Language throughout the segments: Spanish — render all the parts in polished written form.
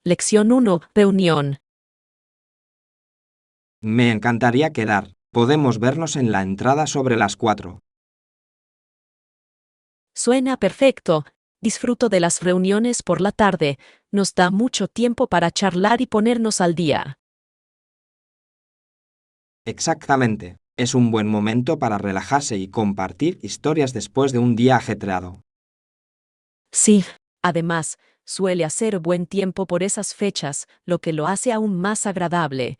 Lección 1. Reunión. Me encantaría quedar. Podemos vernos en la entrada sobre las 4. Suena perfecto. Disfruto de las reuniones por la tarde. Nos da mucho tiempo para charlar y ponernos al día. Exactamente. Es un buen momento para relajarse y compartir historias después de un día ajetreado. Sí. Además, suele hacer buen tiempo por esas fechas, lo que lo hace aún más agradable.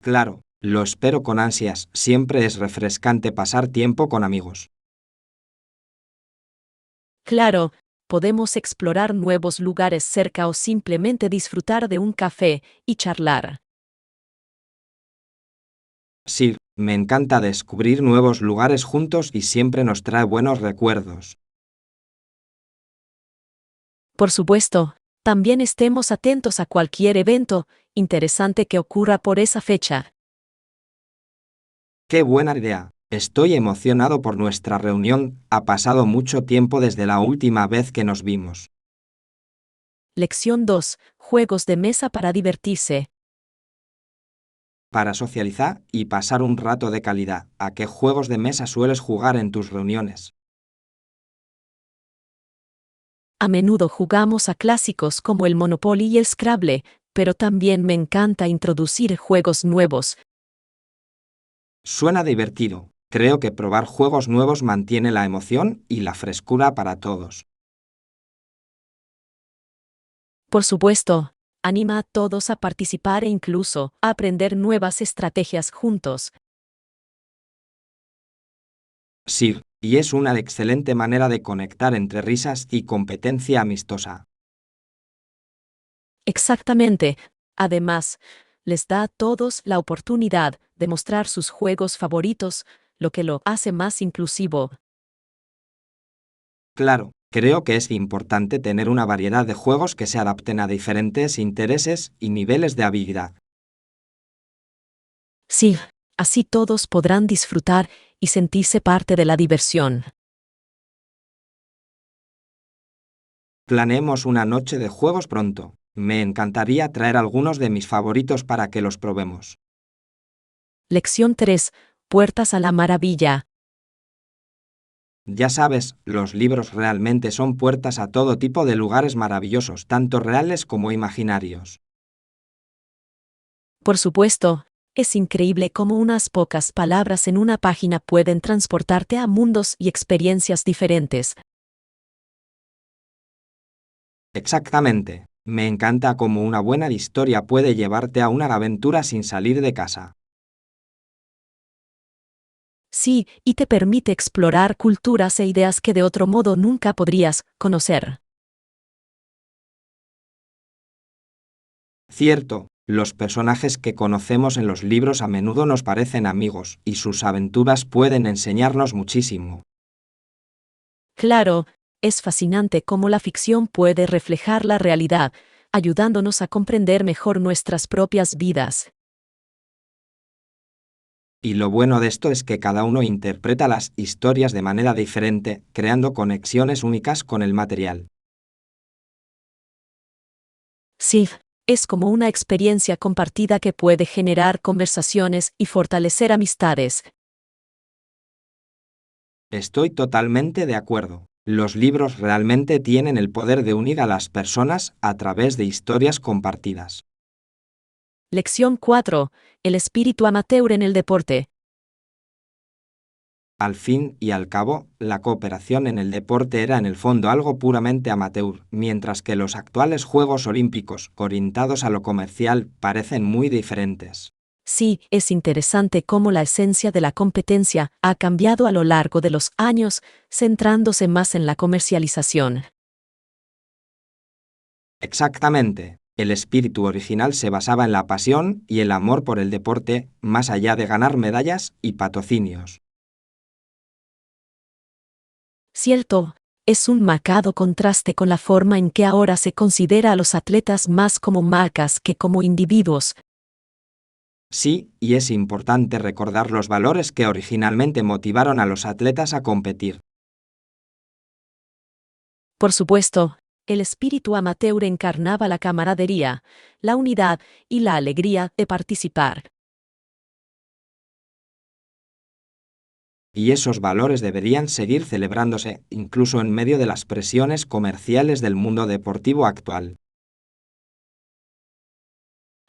Claro, lo espero con ansias. Siempre es refrescante pasar tiempo con amigos. Claro, podemos explorar nuevos lugares cerca o simplemente disfrutar de un café y charlar. Sí, me encanta descubrir nuevos lugares juntos y siempre nos trae buenos recuerdos. Por supuesto, también estemos atentos a cualquier evento interesante que ocurra por esa fecha. ¡Qué buena idea! Estoy emocionado por nuestra reunión. Ha pasado mucho tiempo desde la última vez que nos vimos. Lección 2. Juegos de mesa para divertirse. Para socializar y pasar un rato de calidad, ¿a qué juegos de mesa sueles jugar en tus reuniones? A menudo jugamos a clásicos como el Monopoly y el Scrabble, pero también me encanta introducir juegos nuevos. Suena divertido. Creo que probar juegos nuevos mantiene la emoción y la frescura para todos. Por supuesto, anima a todos a participar e incluso a aprender nuevas estrategias juntos. Sí, y es una excelente manera de conectar entre risas y competencia amistosa. Exactamente. Además, les da a todos la oportunidad de mostrar sus juegos favoritos, lo que lo hace más inclusivo. Claro, creo que es importante tener una variedad de juegos que se adapten a diferentes intereses y niveles de habilidad. Sí, así todos podrán disfrutar y sentirse parte de la diversión. Planeemos una noche de juegos pronto. Me encantaría traer algunos de mis favoritos para que los probemos. Lección 3. Puertas a la maravilla. Ya sabes, los libros realmente son puertas a todo tipo de lugares maravillosos, tanto reales como imaginarios. Por supuesto, es increíble cómo unas pocas palabras en una página pueden transportarte a mundos y experiencias diferentes. Exactamente. Me encanta cómo una buena historia puede llevarte a una aventura sin salir de casa. Sí, y te permite explorar culturas e ideas que de otro modo nunca podrías conocer. Cierto, los personajes que conocemos en los libros a menudo nos parecen amigos, y sus aventuras pueden enseñarnos muchísimo. Claro, es fascinante cómo la ficción puede reflejar la realidad, ayudándonos a comprender mejor nuestras propias vidas. Y lo bueno de esto es que cada uno interpreta las historias de manera diferente, creando conexiones únicas con el material. Sí, es como una experiencia compartida que puede generar conversaciones y fortalecer amistades. Estoy totalmente de acuerdo. Los libros realmente tienen el poder de unir a las personas a través de historias compartidas. Lección 4. El espíritu amateur en el deporte. Al fin y al cabo, la cooperación en el deporte era en el fondo algo puramente amateur, mientras que los actuales Juegos Olímpicos, orientados a lo comercial, parecen muy diferentes. Sí, es interesante cómo la esencia de la competencia ha cambiado a lo largo de los años, centrándose más en la comercialización. Exactamente. El espíritu original se basaba en la pasión y el amor por el deporte, más allá de ganar medallas y patrocinios. Cierto, es un marcado contraste con la forma en que ahora se considera a los atletas más como marcas que como individuos. Sí, y es importante recordar los valores que originalmente motivaron a los atletas a competir. Por supuesto, El espíritu amateur encarnaba la camaradería, la unidad y la alegría de participar. Y esos valores deberían seguir celebrándose, incluso en medio de las presiones comerciales del mundo deportivo actual.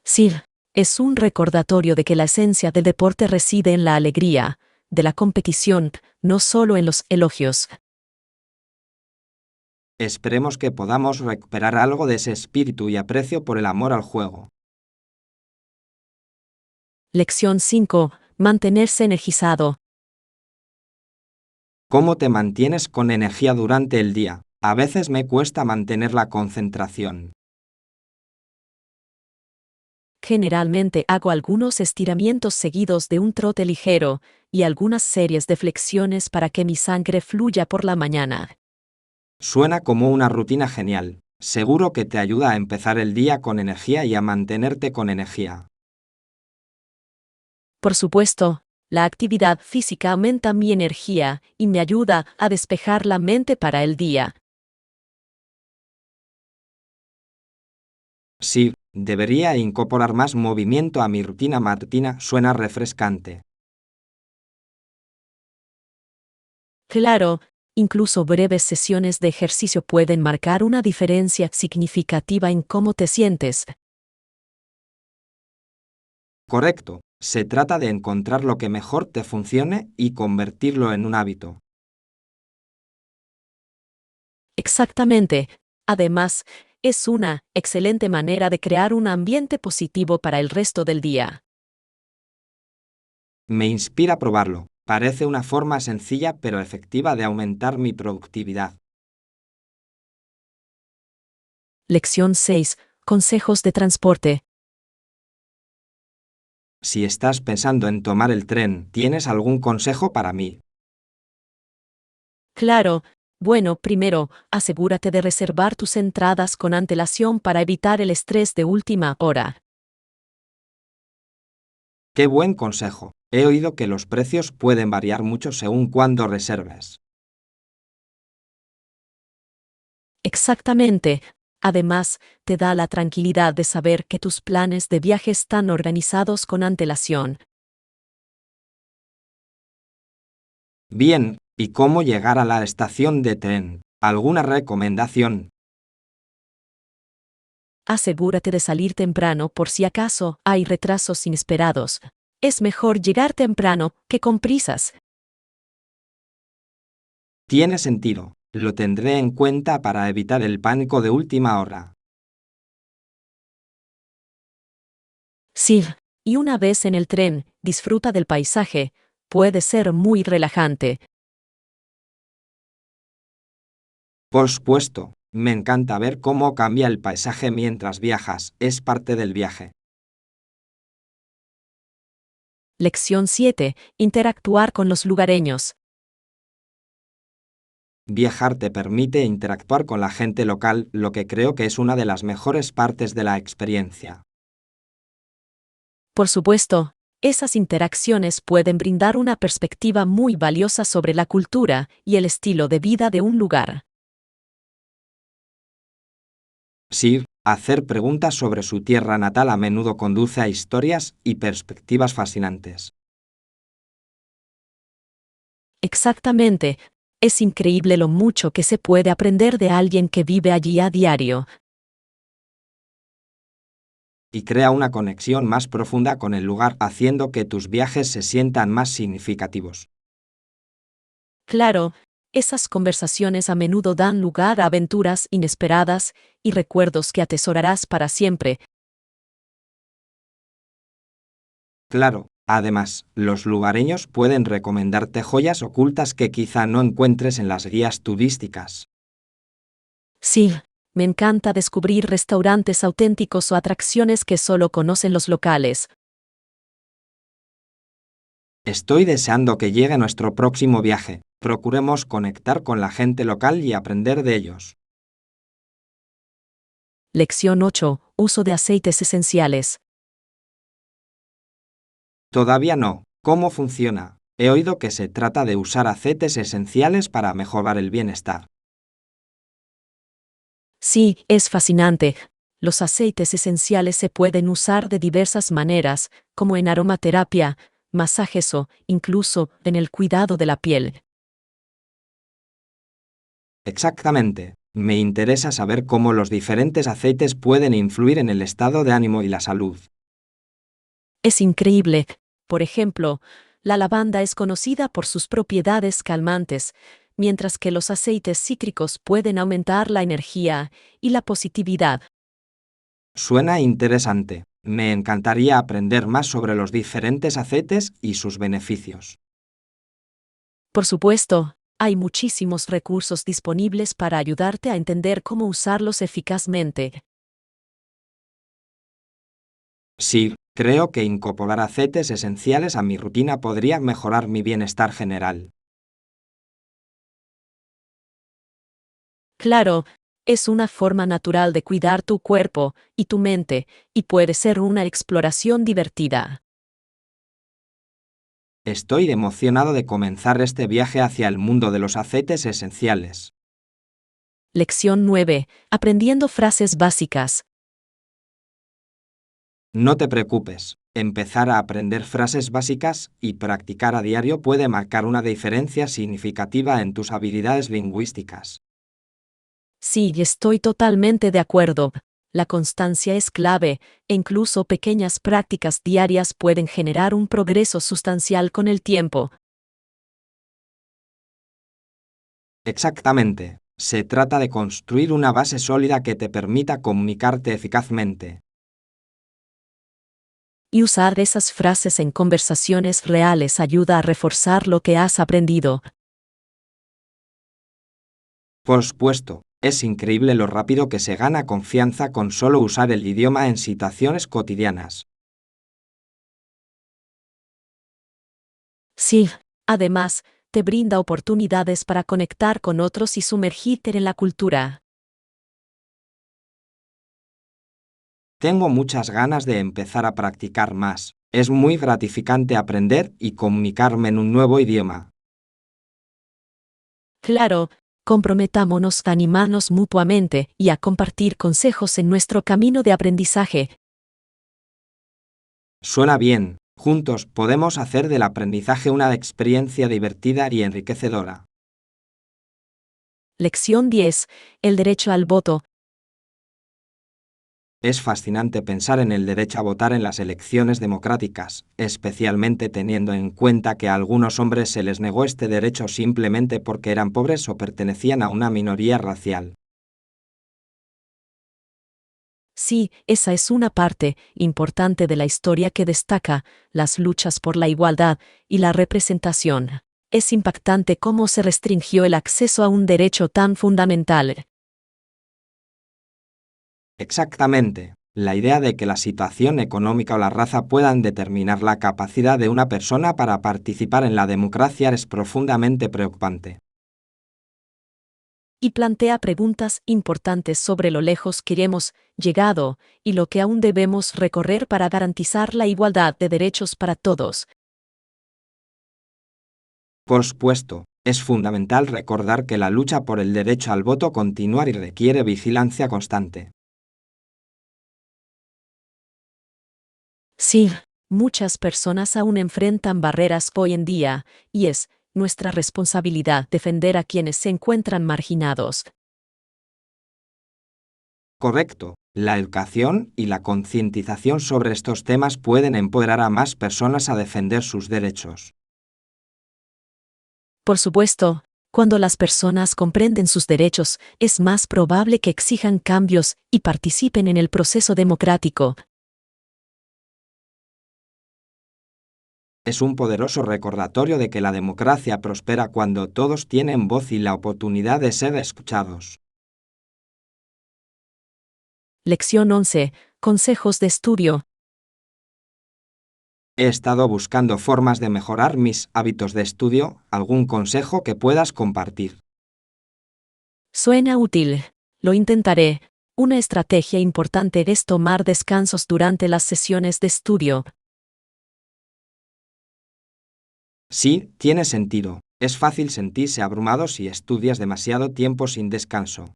Sí, es un recordatorio de que la esencia del deporte reside en la alegría, de la competición, no solo en los elogios. Esperemos que podamos recuperar algo de ese espíritu y aprecio por el amor al juego. Lección 5. Mantenerse energizado. ¿Cómo te mantienes con energía durante el día? A veces me cuesta mantener la concentración. Generalmente hago algunos estiramientos seguidos de un trote ligero y algunas series de flexiones para que mi sangre fluya por la mañana. Suena como una rutina genial. Seguro que te ayuda a empezar el día con energía y a mantenerte con energía. Por supuesto, la actividad física aumenta mi energía y me ayuda a despejar la mente para el día. Sí, debería incorporar más movimiento a mi rutina matutina, suena refrescante. Claro, incluso breves sesiones de ejercicio pueden marcar una diferencia significativa en cómo te sientes. Correcto, se trata de encontrar lo que mejor te funcione y convertirlo en un hábito. Exactamente. Además, es una excelente manera de crear un ambiente positivo para el resto del día. Me inspira probarlo. Parece una forma sencilla pero efectiva de aumentar mi productividad. Lección 6. Consejos de transporte. Si estás pensando en tomar el tren, ¿tienes algún consejo para mí? Claro. Bueno, primero, asegúrate de reservar tus entradas con antelación para evitar el estrés de última hora. ¡Qué buen consejo! He oído que los precios pueden variar mucho según cuándo reserves. Exactamente. Además, te da la tranquilidad de saber que tus planes de viaje están organizados con antelación. Bien, ¿y cómo llegar a la estación de tren? ¿Alguna recomendación? Asegúrate de salir temprano por si acaso hay retrasos inesperados. Es mejor llegar temprano que con prisas. Tiene sentido. Lo tendré en cuenta para evitar el pánico de última hora. Sí, y una vez en el tren, disfruta del paisaje. Puede ser muy relajante. Por supuesto, me encanta ver cómo cambia el paisaje mientras viajas. Es parte del viaje. Lección 7. Interactuar con los lugareños. Viajar te permite interactuar con la gente local, lo que creo que es una de las mejores partes de la experiencia. Por supuesto, esas interacciones pueden brindar una perspectiva muy valiosa sobre la cultura y el estilo de vida de un lugar. Sí, hacer preguntas sobre su tierra natal a menudo conduce a historias y perspectivas fascinantes. Exactamente. Es increíble lo mucho que se puede aprender de alguien que vive allí a diario. Y crea una conexión más profunda con el lugar, haciendo que tus viajes se sientan más significativos. Claro, esas conversaciones a menudo dan lugar a aventuras inesperadas y recuerdos que atesorarás para siempre. Claro, además, los lugareños pueden recomendarte joyas ocultas que quizá no encuentres en las guías turísticas. Sí, me encanta descubrir restaurantes auténticos o atracciones que solo conocen los locales. Estoy deseando que llegue nuestro próximo viaje. Procuremos conectar con la gente local y aprender de ellos. Lección 8. Uso de aceites esenciales. Todavía no. ¿Cómo funciona? He oído que se trata de usar aceites esenciales para mejorar el bienestar. Sí, es fascinante. Los aceites esenciales se pueden usar de diversas maneras, como en aromaterapia, masajes o, incluso, en el cuidado de la piel. Exactamente. Me interesa saber cómo los diferentes aceites pueden influir en el estado de ánimo y la salud. Es increíble. Por ejemplo, la lavanda es conocida por sus propiedades calmantes, mientras que los aceites cítricos pueden aumentar la energía y la positividad. Suena interesante. Me encantaría aprender más sobre los diferentes aceites y sus beneficios. Por supuesto, hay muchísimos recursos disponibles para ayudarte a entender cómo usarlos eficazmente. Sí, creo que incorporar aceites esenciales a mi rutina podría mejorar mi bienestar general. Claro, es una forma natural de cuidar tu cuerpo y tu mente, y puede ser una exploración divertida. Estoy emocionado de comenzar este viaje hacia el mundo de los aceites esenciales. Lección 9. Aprendiendo frases básicas. No te preocupes, empezar a aprender frases básicas y practicar a diario puede marcar una diferencia significativa en tus habilidades lingüísticas. Sí, estoy totalmente de acuerdo. La constancia es clave, e incluso pequeñas prácticas diarias pueden generar un progreso sustancial con el tiempo. Exactamente. Se trata de construir una base sólida que te permita comunicarte eficazmente. Y usar esas frases en conversaciones reales ayuda a reforzar lo que has aprendido. Por supuesto, es increíble lo rápido que se gana confianza con solo usar el idioma en situaciones cotidianas. Sí, además, te brinda oportunidades para conectar con otros y sumergirte en la cultura. Tengo muchas ganas de empezar a practicar más. Es muy gratificante aprender y comunicarme en un nuevo idioma. Claro, comprometámonos a animarnos mutuamente y a compartir consejos en nuestro camino de aprendizaje. Suena bien. Juntos podemos hacer del aprendizaje una experiencia divertida y enriquecedora. Lección 10. El derecho al voto. Es fascinante pensar en el derecho a votar en las elecciones democráticas, especialmente teniendo en cuenta que a algunos hombres se les negó este derecho simplemente porque eran pobres o pertenecían a una minoría racial. Sí, esa es una parte importante de la historia que destaca las luchas por la igualdad y la representación. Es impactante cómo se restringió el acceso a un derecho tan fundamental. Exactamente. La idea de que la situación económica o la raza puedan determinar la capacidad de una persona para participar en la democracia es profundamente preocupante. Y plantea preguntas importantes sobre lo lejos que hemos llegado y lo que aún debemos recorrer para garantizar la igualdad de derechos para todos. Por supuesto, es fundamental recordar que la lucha por el derecho al voto continúa y requiere vigilancia constante. Sí, muchas personas aún enfrentan barreras hoy en día, y es nuestra responsabilidad defender a quienes se encuentran marginados. Correcto. La educación y la concientización sobre estos temas pueden empoderar a más personas a defender sus derechos. Por supuesto, cuando las personas comprenden sus derechos, es más probable que exijan cambios y participen en el proceso democrático. Es un poderoso recordatorio de que la democracia prospera cuando todos tienen voz y la oportunidad de ser escuchados. Lección 11. Consejos de estudio. He estado buscando formas de mejorar mis hábitos de estudio. ¿Algún consejo que puedas compartir? Suena útil. Lo intentaré. Una estrategia importante es tomar descansos durante las sesiones de estudio. Sí, tiene sentido. Es fácil sentirse abrumado si estudias demasiado tiempo sin descanso.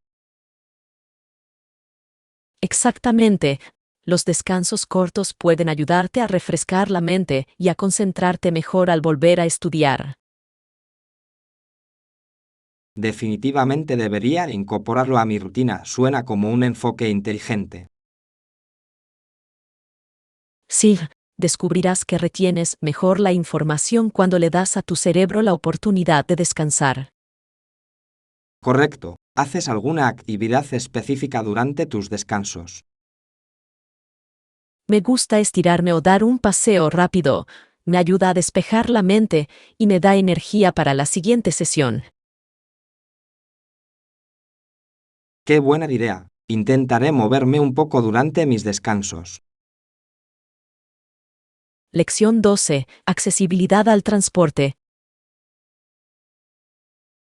Exactamente. Los descansos cortos pueden ayudarte a refrescar la mente y a concentrarte mejor al volver a estudiar. Definitivamente debería incorporarlo a mi rutina, suena como un enfoque inteligente. Sí, descubrirás que retienes mejor la información cuando le das a tu cerebro la oportunidad de descansar. Correcto. ¿Haces alguna actividad específica durante tus descansos? Me gusta estirarme o dar un paseo rápido. Me ayuda a despejar la mente y me da energía para la siguiente sesión. ¡Qué buena idea! Intentaré moverme un poco durante mis descansos. Lección 12. Accesibilidad al transporte.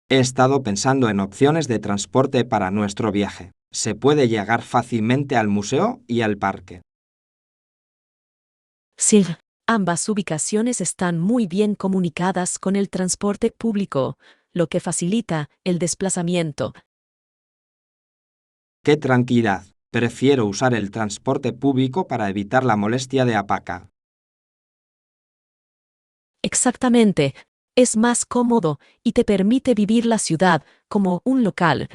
He estado pensando en opciones de transporte para nuestro viaje. Se puede llegar fácilmente al museo y al parque. Sí, ambas ubicaciones están muy bien comunicadas con el transporte público, lo que facilita el desplazamiento. ¡Qué tranquilidad! Prefiero usar el transporte público para evitar la molestia de Apaca. Exactamente. Es más cómodo y te permite vivir la ciudad como un local.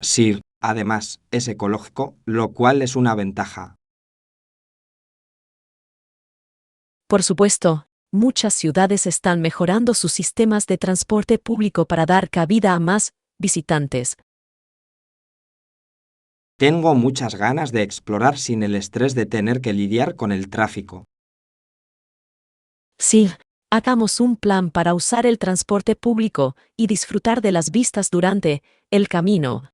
Sí, además, es ecológico, lo cual es una ventaja. Por supuesto, muchas ciudades están mejorando sus sistemas de transporte público para dar cabida a más visitantes. Tengo muchas ganas de explorar sin el estrés de tener que lidiar con el tráfico. Sí, hagamos un plan para usar el transporte público y disfrutar de las vistas durante el camino.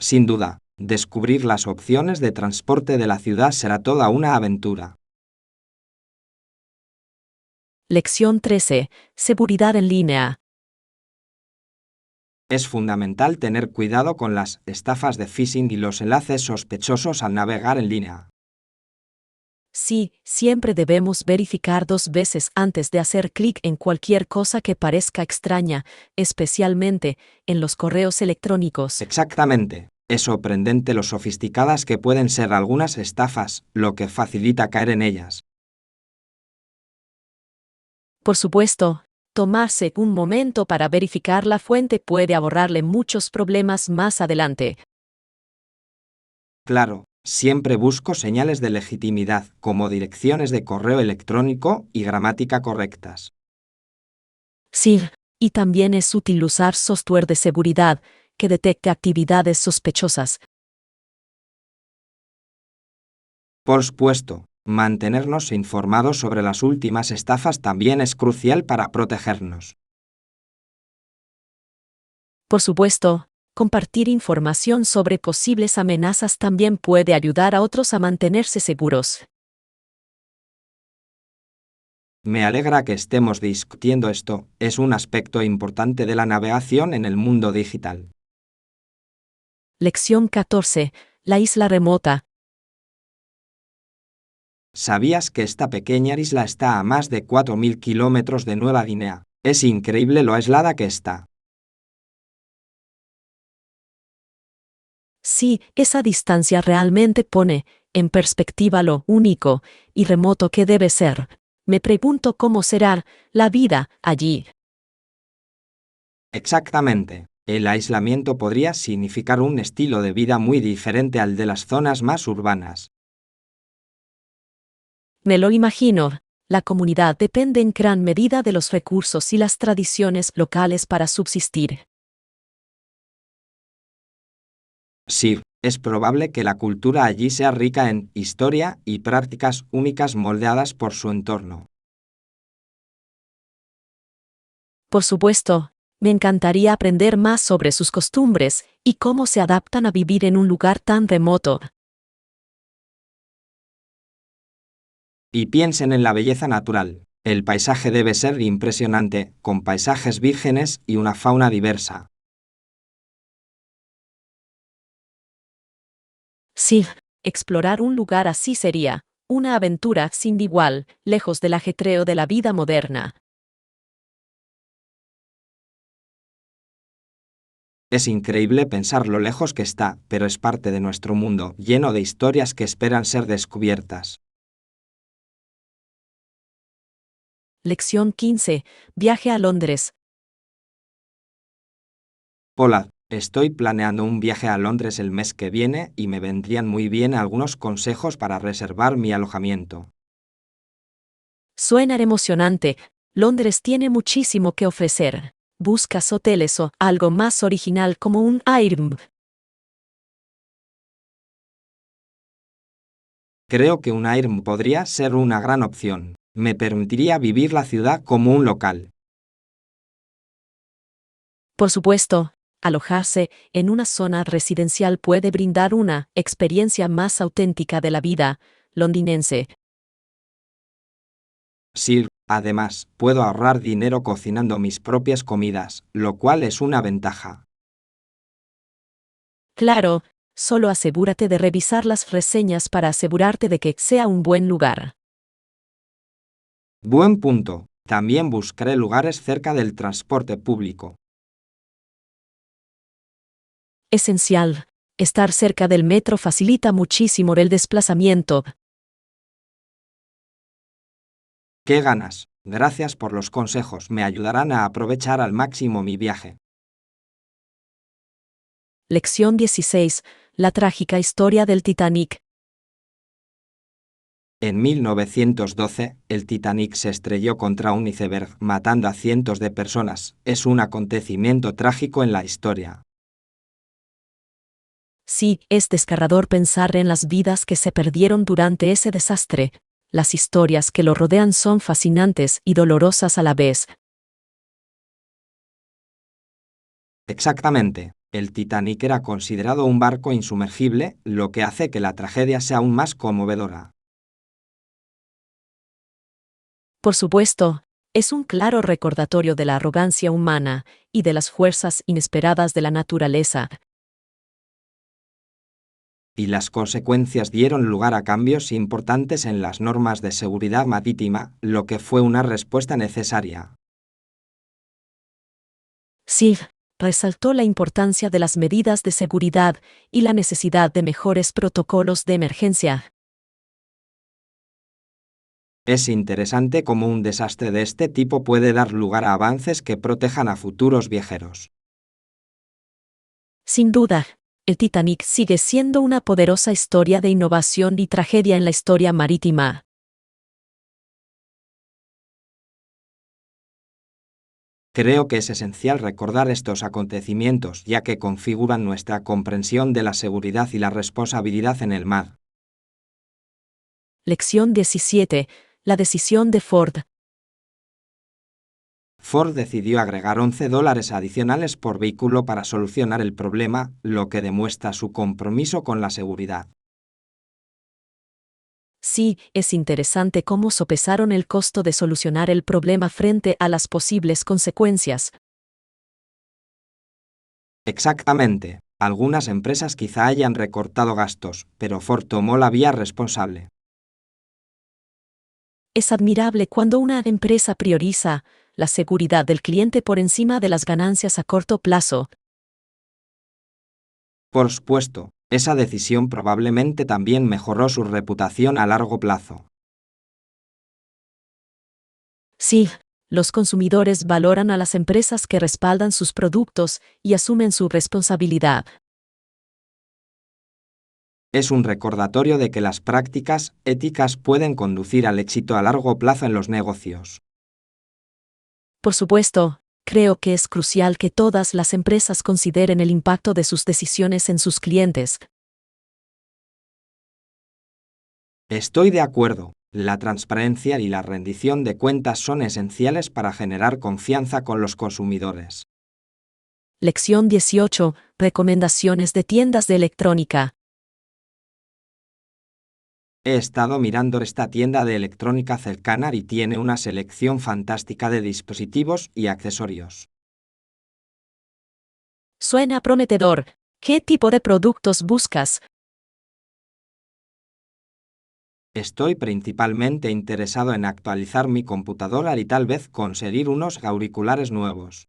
Sin duda, descubrir las opciones de transporte de la ciudad será toda una aventura. Lección 13. Seguridad en línea. Es fundamental tener cuidado con las estafas de phishing y los enlaces sospechosos al navegar en línea. Sí, siempre debemos verificar 2 veces antes de hacer clic en cualquier cosa que parezca extraña, especialmente en los correos electrónicos. Exactamente. Es sorprendente lo sofisticadas que pueden ser algunas estafas, lo que facilita caer en ellas. Por supuesto, tomarse un momento para verificar la fuente puede ahorrarle muchos problemas más adelante. Claro, siempre busco señales de legitimidad, como direcciones de correo electrónico y gramática correctas. Sí, y también es útil usar software de seguridad que detecte actividades sospechosas. Por supuesto, mantenernos informados sobre las últimas estafas también es crucial para protegernos. Por supuesto, compartir información sobre posibles amenazas también puede ayudar a otros a mantenerse seguros. Me alegra que estemos discutiendo esto, es un aspecto importante de la navegación en el mundo digital. Lección 14. La isla remota. ¿Sabías que esta pequeña isla está a más de 4.000 kilómetros de Nueva Guinea? Es increíble lo aislada que está. Sí, esa distancia realmente pone en perspectiva lo único y remoto que debe ser. Me pregunto cómo será la vida allí. Exactamente. El aislamiento podría significar un estilo de vida muy diferente al de las zonas más urbanas. Me lo imagino. La comunidad depende en gran medida de los recursos y las tradiciones locales para subsistir. Sí, es probable que la cultura allí sea rica en historia y prácticas únicas moldeadas por su entorno. Por supuesto, me encantaría aprender más sobre sus costumbres y cómo se adaptan a vivir en un lugar tan remoto. Y piensen en la belleza natural. El paisaje debe ser impresionante, con paisajes vírgenes y una fauna diversa. Sí, explorar un lugar así sería una aventura sin igual, lejos del ajetreo de la vida moderna. Es increíble pensar lo lejos que está, pero es parte de nuestro mundo, lleno de historias que esperan ser descubiertas. Lección 15. Viaje a Londres. Hola, estoy planeando un viaje a Londres el mes que viene y me vendrían muy bien algunos consejos para reservar mi alojamiento. Suena emocionante. Londres tiene muchísimo que ofrecer. ¿Buscas hoteles o algo más original como un Airbnb? Creo que un Airbnb podría ser una gran opción. Me permitiría vivir la ciudad como un local. Por supuesto, alojarse en una zona residencial puede brindar una experiencia más auténtica de la vida londinense. Sí, además, puedo ahorrar dinero cocinando mis propias comidas, lo cual es una ventaja. Claro, solo asegúrate de revisar las reseñas para asegurarte de que sea un buen lugar. Buen punto. También buscaré lugares cerca del transporte público. Esencial. Estar cerca del metro facilita muchísimo el desplazamiento. ¡Qué ganas! Gracias por los consejos, me ayudarán a aprovechar al máximo mi viaje. Lección 16. La trágica historia del Titanic. En 1912, el Titanic se estrelló contra un iceberg, matando a cientos de personas. Es un acontecimiento trágico en la historia. Sí, es desgarrador pensar en las vidas que se perdieron durante ese desastre. Las historias que lo rodean son fascinantes y dolorosas a la vez. Exactamente. El Titanic era considerado un barco insumergible, lo que hace que la tragedia sea aún más conmovedora. Por supuesto, es un claro recordatorio de la arrogancia humana y de las fuerzas inesperadas de la naturaleza. Y las consecuencias dieron lugar a cambios importantes en las normas de seguridad marítima, lo que fue una respuesta necesaria. Sí, resaltó la importancia de las medidas de seguridad y la necesidad de mejores protocolos de emergencia. Es interesante cómo un desastre de este tipo puede dar lugar a avances que protejan a futuros viajeros. Sin duda, el Titanic sigue siendo una poderosa historia de innovación y tragedia en la historia marítima. Creo que es esencial recordar estos acontecimientos ya que configuran nuestra comprensión de la seguridad y la responsabilidad en el mar. Lección 17. La decisión de Ford. Ford decidió agregar $11 adicionales por vehículo para solucionar el problema, lo que demuestra su compromiso con la seguridad. Sí, es interesante cómo sopesaron el costo de solucionar el problema frente a las posibles consecuencias. Exactamente. Algunas empresas quizá hayan recortado gastos, pero Ford tomó la vía responsable. Es admirable cuando una empresa prioriza la seguridad del cliente por encima de las ganancias a corto plazo. Por supuesto, esa decisión probablemente también mejoró su reputación a largo plazo. Sí, los consumidores valoran a las empresas que respaldan sus productos y asumen su responsabilidad. Es un recordatorio de que las prácticas éticas pueden conducir al éxito a largo plazo en los negocios. Por supuesto, creo que es crucial que todas las empresas consideren el impacto de sus decisiones en sus clientes. Estoy de acuerdo. La transparencia y la rendición de cuentas son esenciales para generar confianza con los consumidores. Lección 18. Recomendaciones de tiendas de electrónica. He estado mirando esta tienda de electrónica cercana y tiene una selección fantástica de dispositivos y accesorios. Suena prometedor. ¿Qué tipo de productos buscas? Estoy principalmente interesado en actualizar mi computadora y tal vez conseguir unos auriculares nuevos.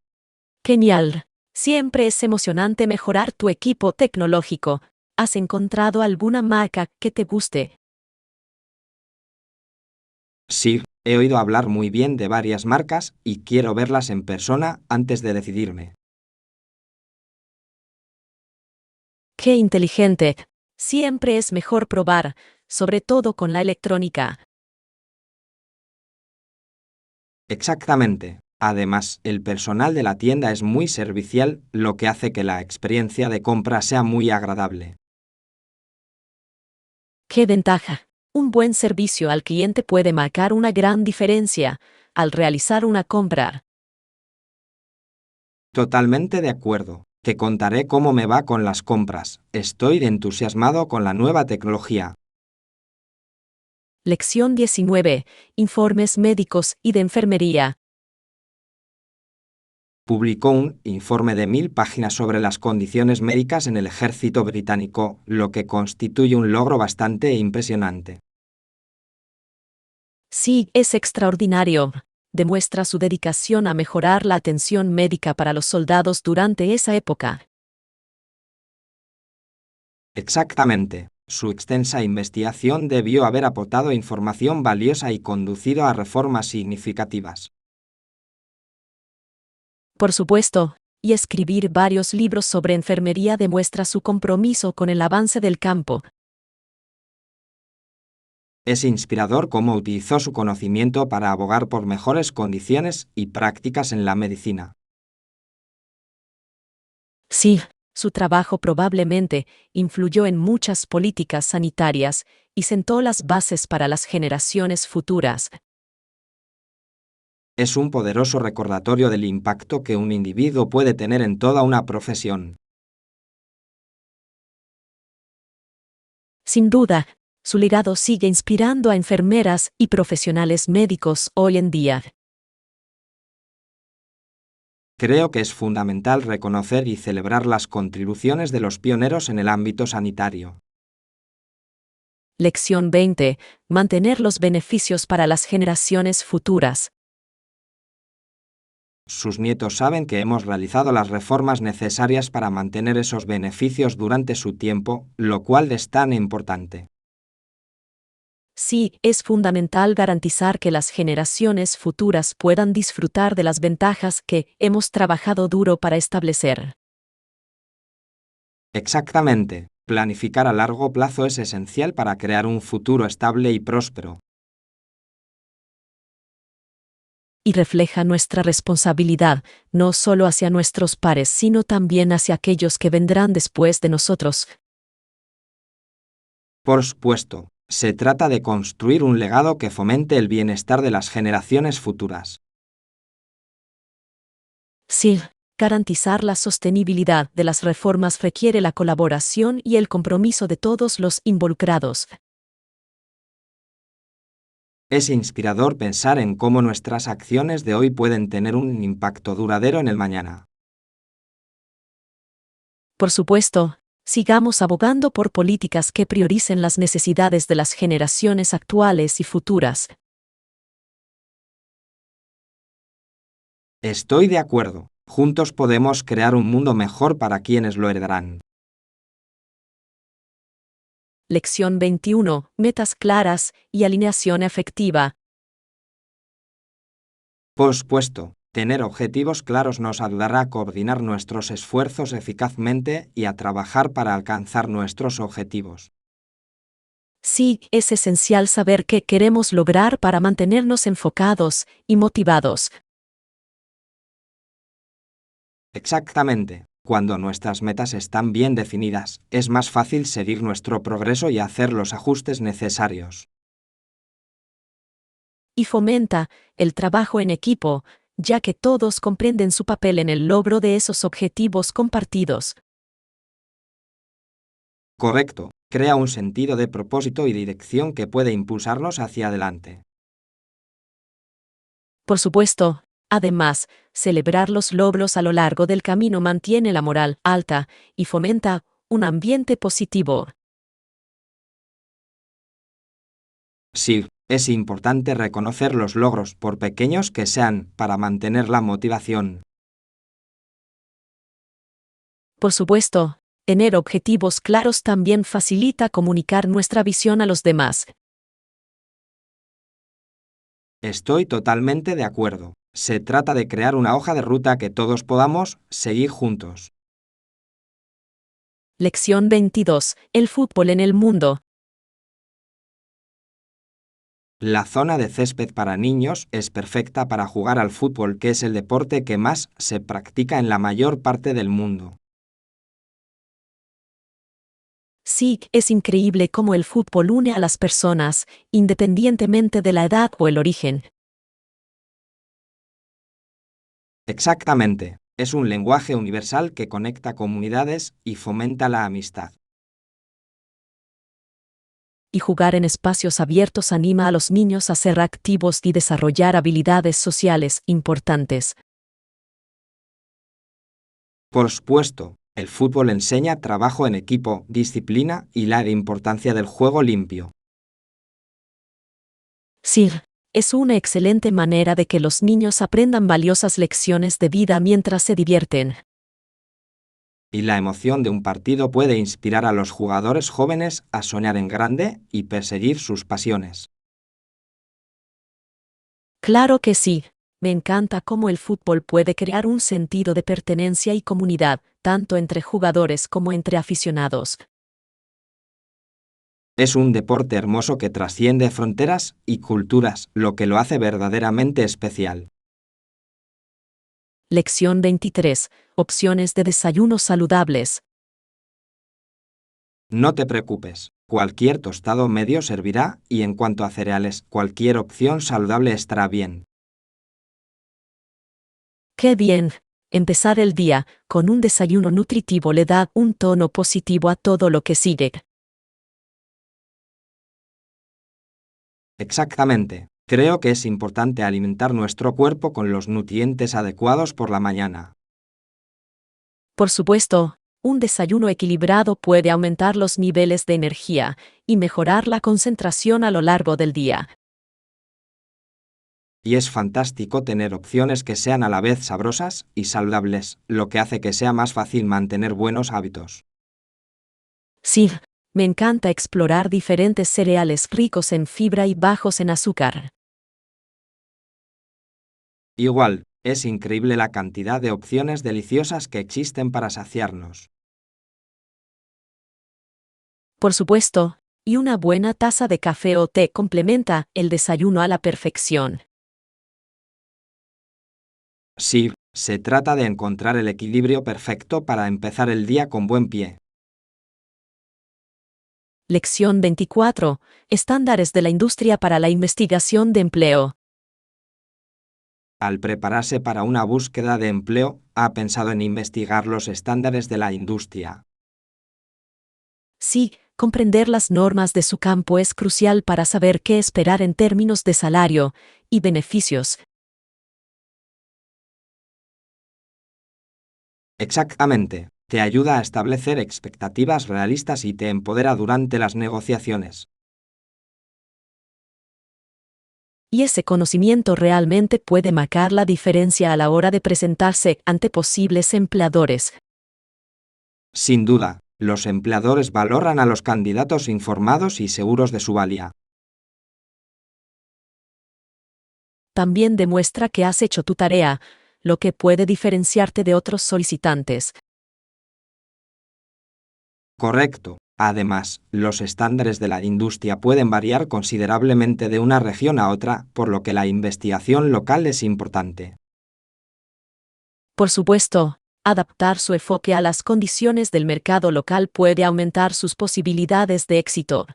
Genial. Siempre es emocionante mejorar tu equipo tecnológico. ¿Has encontrado alguna marca que te guste? Sí, he oído hablar muy bien de varias marcas y quiero verlas en persona antes de decidirme. ¡Qué inteligente! Siempre es mejor probar, sobre todo con la electrónica. Exactamente. Además, el personal de la tienda es muy servicial, lo que hace que la experiencia de compra sea muy agradable. ¡Qué ventaja! Un buen servicio al cliente puede marcar una gran diferencia al realizar una compra. Totalmente de acuerdo. Te contaré cómo me va con las compras. Estoy entusiasmado con la nueva tecnología. Lección 19. Informes médicos y de enfermería. Publicó un informe de 1000 páginas sobre las condiciones médicas en el ejército británico, lo que constituye un logro bastante impresionante. Sí, es extraordinario. Demuestra su dedicación a mejorar la atención médica para los soldados durante esa época. Exactamente. Su extensa investigación debió haber aportado información valiosa y conducido a reformas significativas. Por supuesto, y escribir varios libros sobre enfermería demuestra su compromiso con el avance del campo. Es inspirador cómo utilizó su conocimiento para abogar por mejores condiciones y prácticas en la medicina. Sí, su trabajo probablemente influyó en muchas políticas sanitarias y sentó las bases para las generaciones futuras. Es un poderoso recordatorio del impacto que un individuo puede tener en toda una profesión. Sin duda, su legado sigue inspirando a enfermeras y profesionales médicos hoy en día. Creo que es fundamental reconocer y celebrar las contribuciones de los pioneros en el ámbito sanitario. Lección 20. Mantener los beneficios para las generaciones futuras. Sus nietos saben que hemos realizado las reformas necesarias para mantener esos beneficios durante su tiempo, lo cual es tan importante. Sí, es fundamental garantizar que las generaciones futuras puedan disfrutar de las ventajas que hemos trabajado duro para establecer. Exactamente. Planificar a largo plazo es esencial para crear un futuro estable y próspero. Y refleja nuestra responsabilidad, no solo hacia nuestros pares, sino también hacia aquellos que vendrán después de nosotros. Por supuesto, se trata de construir un legado que fomente el bienestar de las generaciones futuras. Sí, garantizar la sostenibilidad de las reformas requiere la colaboración y el compromiso de todos los involucrados. Es inspirador pensar en cómo nuestras acciones de hoy pueden tener un impacto duradero en el mañana. Por supuesto, sigamos abogando por políticas que prioricen las necesidades de las generaciones actuales y futuras. Estoy de acuerdo. Juntos podemos crear un mundo mejor para quienes lo heredarán. Lección 21. Metas claras y alineación efectiva. Por supuesto, tener objetivos claros nos ayudará a coordinar nuestros esfuerzos eficazmente y a trabajar para alcanzar nuestros objetivos. Sí, es esencial saber qué queremos lograr para mantenernos enfocados y motivados. Exactamente. Cuando nuestras metas están bien definidas, es más fácil seguir nuestro progreso y hacer los ajustes necesarios. Y fomenta el trabajo en equipo, ya que todos comprenden su papel en el logro de esos objetivos compartidos. Correcto. Crea un sentido de propósito y dirección que puede impulsarnos hacia adelante. Por supuesto, además, celebrar los logros a lo largo del camino mantiene la moral alta y fomenta un ambiente positivo. Sí, es importante reconocer los logros, por pequeños que sean, para mantener la motivación. Por supuesto, tener objetivos claros también facilita comunicar nuestra visión a los demás. Estoy totalmente de acuerdo. Se trata de crear una hoja de ruta que todos podamos seguir juntos. Lección 22. El fútbol en el mundo. La zona de césped para niños es perfecta para jugar al fútbol, que es el deporte que más se practica en la mayor parte del mundo. Sí, es increíble cómo el fútbol une a las personas, independientemente de la edad o el origen. Exactamente. Es un lenguaje universal que conecta comunidades y fomenta la amistad. Y jugar en espacios abiertos anima a los niños a ser activos y desarrollar habilidades sociales importantes. Por supuesto, el fútbol enseña trabajo en equipo, disciplina y la importancia del juego limpio. Sí, es una excelente manera de que los niños aprendan valiosas lecciones de vida mientras se divierten. Y la emoción de un partido puede inspirar a los jugadores jóvenes a soñar en grande y perseguir sus pasiones. Claro que sí. Me encanta cómo el fútbol puede crear un sentido de pertenencia y comunidad, tanto entre jugadores como entre aficionados. Es un deporte hermoso que trasciende fronteras y culturas, lo que lo hace verdaderamente especial. Lección 23. Opciones de desayuno saludables. No te preocupes, cualquier tostado medio servirá y en cuanto a cereales, cualquier opción saludable estará bien. ¡Qué bien! Empezar el día con un desayuno nutritivo le da un tono positivo a todo lo que sigue. Exactamente. Creo que es importante alimentar nuestro cuerpo con los nutrientes adecuados por la mañana. Por supuesto, un desayuno equilibrado puede aumentar los niveles de energía y mejorar la concentración a lo largo del día. Y es fantástico tener opciones que sean a la vez sabrosas y saludables, lo que hace que sea más fácil mantener buenos hábitos. Sí, me encanta explorar diferentes cereales ricos en fibra y bajos en azúcar. Igual, es increíble la cantidad de opciones deliciosas que existen para saciarnos. Por supuesto, y una buena taza de café o té complementa el desayuno a la perfección. Sí, se trata de encontrar el equilibrio perfecto para empezar el día con buen pie. Lección 24. Estándares de la industria para la investigación de empleo. Al prepararse para una búsqueda de empleo, ha pensado en investigar los estándares de la industria. Sí, comprender las normas de su campo es crucial para saber qué esperar en términos de salario y beneficios. Exactamente. Te ayuda a establecer expectativas realistas y te empodera durante las negociaciones. Y ese conocimiento realmente puede marcar la diferencia a la hora de presentarse ante posibles empleadores. Sin duda, los empleadores valoran a los candidatos informados y seguros de su valía. También demuestra que has hecho tu tarea, lo que puede diferenciarte de otros solicitantes. Correcto. Además, los estándares de la industria pueden variar considerablemente de una región a otra, por lo que la investigación local es importante. Por supuesto, adaptar su enfoque a las condiciones del mercado local puede aumentar sus posibilidades de éxito.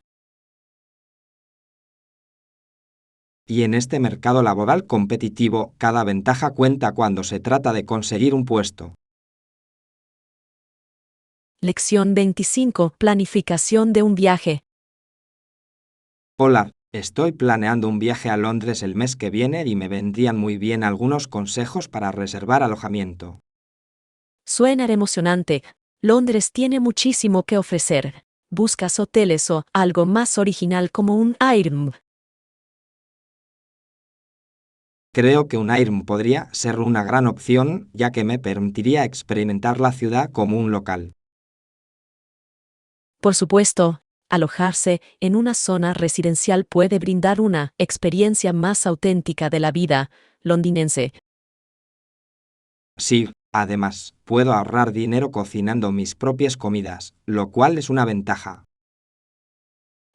Y en este mercado laboral competitivo, cada ventaja cuenta cuando se trata de conseguir un puesto. Lección 25. Planificación de un viaje. Hola, estoy planeando un viaje a Londres el mes que viene y me vendrían muy bien algunos consejos para reservar alojamiento. Suena emocionante. Londres tiene muchísimo que ofrecer. ¿Buscas hoteles o algo más original como un Airbnb? Creo que un Airbnb podría ser una gran opción, ya que me permitiría experimentar la ciudad como un local. Por supuesto, alojarse en una zona residencial puede brindar una experiencia más auténtica de la vida londinense. Sí, además, puedo ahorrar dinero cocinando mis propias comidas, lo cual es una ventaja.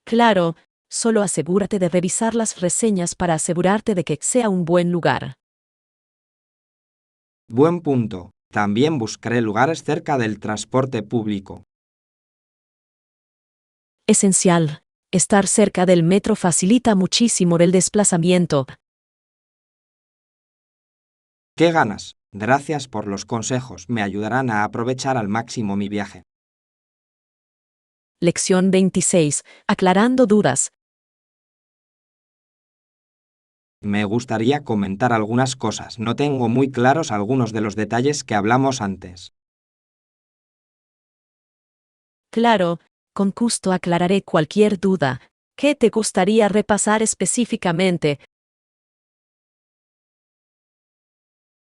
Claro, solo asegúrate de revisar las reseñas para asegurarte de que sea un buen lugar. Buen punto. También buscaré lugares cerca del transporte público. Esencial. Estar cerca del metro facilita muchísimo el desplazamiento. ¡Qué ganas! Gracias por los consejos, me ayudarán a aprovechar al máximo mi viaje. Lección 26. Aclarando dudas. Me gustaría comentar algunas cosas, no tengo muy claros algunos de los detalles que hablamos antes. Claro, con gusto aclararé cualquier duda. ¿Qué te gustaría repasar específicamente?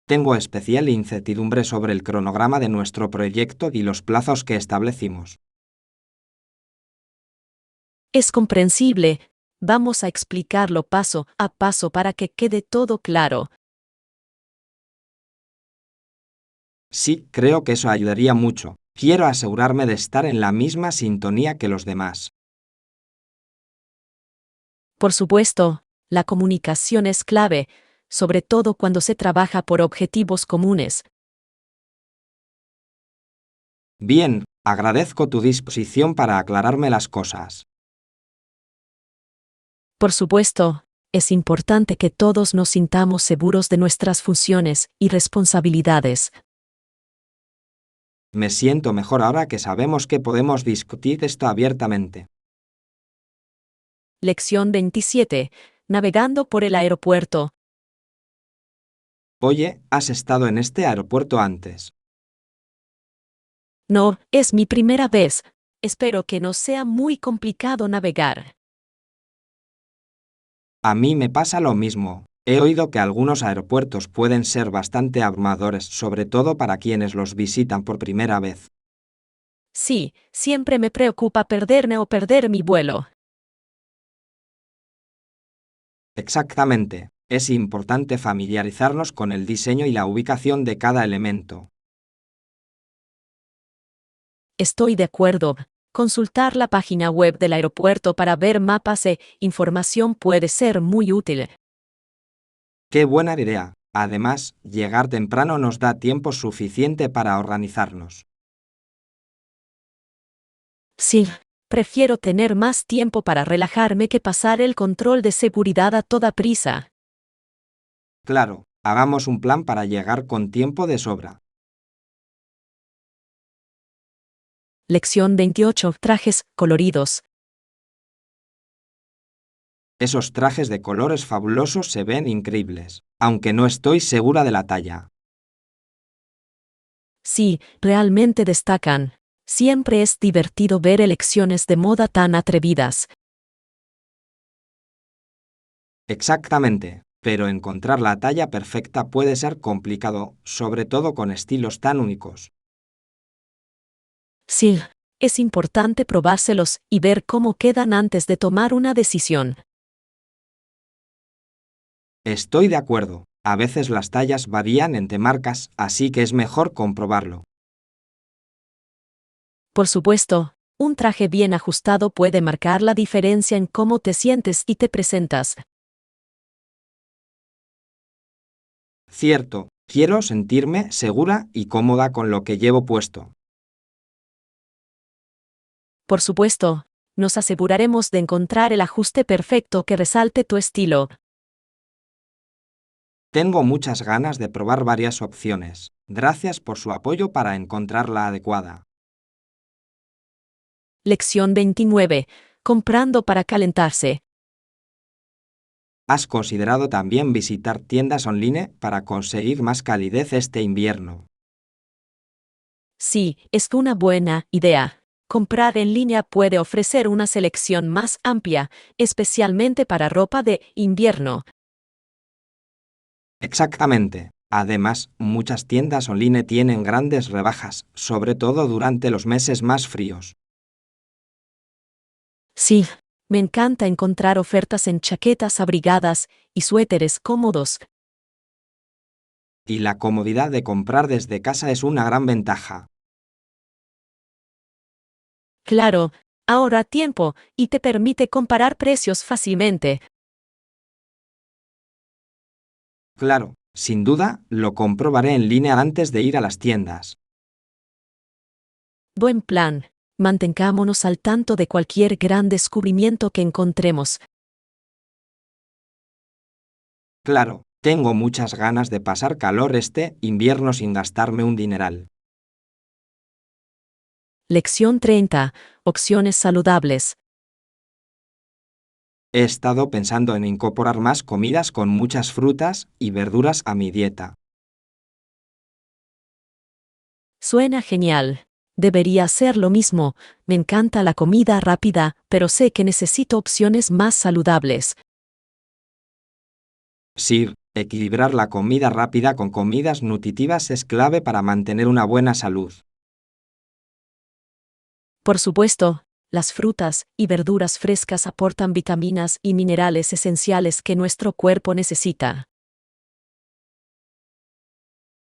Tengo especial incertidumbre sobre el cronograma de nuestro proyecto y los plazos que establecimos. Es comprensible. Vamos a explicarlo paso a paso para que quede todo claro. Sí, creo que eso ayudaría mucho. Quiero asegurarme de estar en la misma sintonía que los demás. Por supuesto, la comunicación es clave, sobre todo cuando se trabaja por objetivos comunes. Bien, agradezco tu disposición para aclararme las cosas. Por supuesto, es importante que todos nos sintamos seguros de nuestras funciones y responsabilidades. Me siento mejor ahora que sabemos que podemos discutir esto abiertamente. Lección 27. Navegando por el aeropuerto. Oye, ¿has estado en este aeropuerto antes? No, es mi primera vez. Espero que no sea muy complicado navegar. A mí me pasa lo mismo. He oído que algunos aeropuertos pueden ser bastante abrumadores, sobre todo para quienes los visitan por primera vez. Sí, siempre me preocupa perderme o perder mi vuelo. Exactamente. Es importante familiarizarnos con el diseño y la ubicación de cada elemento. Estoy de acuerdo. Consultar la página web del aeropuerto para ver mapas e información puede ser muy útil. ¡Qué buena idea! Además, llegar temprano nos da tiempo suficiente para organizarnos. Sí, prefiero tener más tiempo para relajarme que pasar el control de seguridad a toda prisa. Claro, hagamos un plan para llegar con tiempo de sobra. Lección 28. Trajes coloridos. Esos trajes de colores fabulosos se ven increíbles, aunque no estoy segura de la talla. Sí, realmente destacan. Siempre es divertido ver elecciones de moda tan atrevidas. Exactamente, pero encontrar la talla perfecta puede ser complicado, sobre todo con estilos tan únicos. Sí, es importante probárselos y ver cómo quedan antes de tomar una decisión. Estoy de acuerdo, a veces las tallas varían entre marcas, así que es mejor comprobarlo. Por supuesto, un traje bien ajustado puede marcar la diferencia en cómo te sientes y te presentas. Cierto, quiero sentirme segura y cómoda con lo que llevo puesto. Por supuesto, nos aseguraremos de encontrar el ajuste perfecto que resalte tu estilo. Tengo muchas ganas de probar varias opciones. Gracias por su apoyo para encontrar la adecuada. Lección 29. Comprando para calentarse. ¿Has considerado también visitar tiendas online para conseguir más calidez este invierno? Sí, es una buena idea. Comprar en línea puede ofrecer una selección más amplia, especialmente para ropa de invierno. Exactamente. Además, muchas tiendas online tienen grandes rebajas, sobre todo durante los meses más fríos. Sí, me encanta encontrar ofertas en chaquetas abrigadas y suéteres cómodos. Y la comodidad de comprar desde casa es una gran ventaja. Claro, ahorra tiempo y te permite comparar precios fácilmente. Claro, sin duda, lo comprobaré en línea antes de ir a las tiendas. Buen plan. Mantengámonos al tanto de cualquier gran descubrimiento que encontremos. Claro, tengo muchas ganas de pasar calor este invierno sin gastarme un dineral. Lección 30. Opciones saludables. He estado pensando en incorporar más comidas con muchas frutas y verduras a mi dieta. Suena genial. Debería hacer lo mismo. Me encanta la comida rápida, pero sé que necesito opciones más saludables. Sí, equilibrar la comida rápida con comidas nutritivas es clave para mantener una buena salud. Por supuesto, las frutas y verduras frescas aportan vitaminas y minerales esenciales que nuestro cuerpo necesita.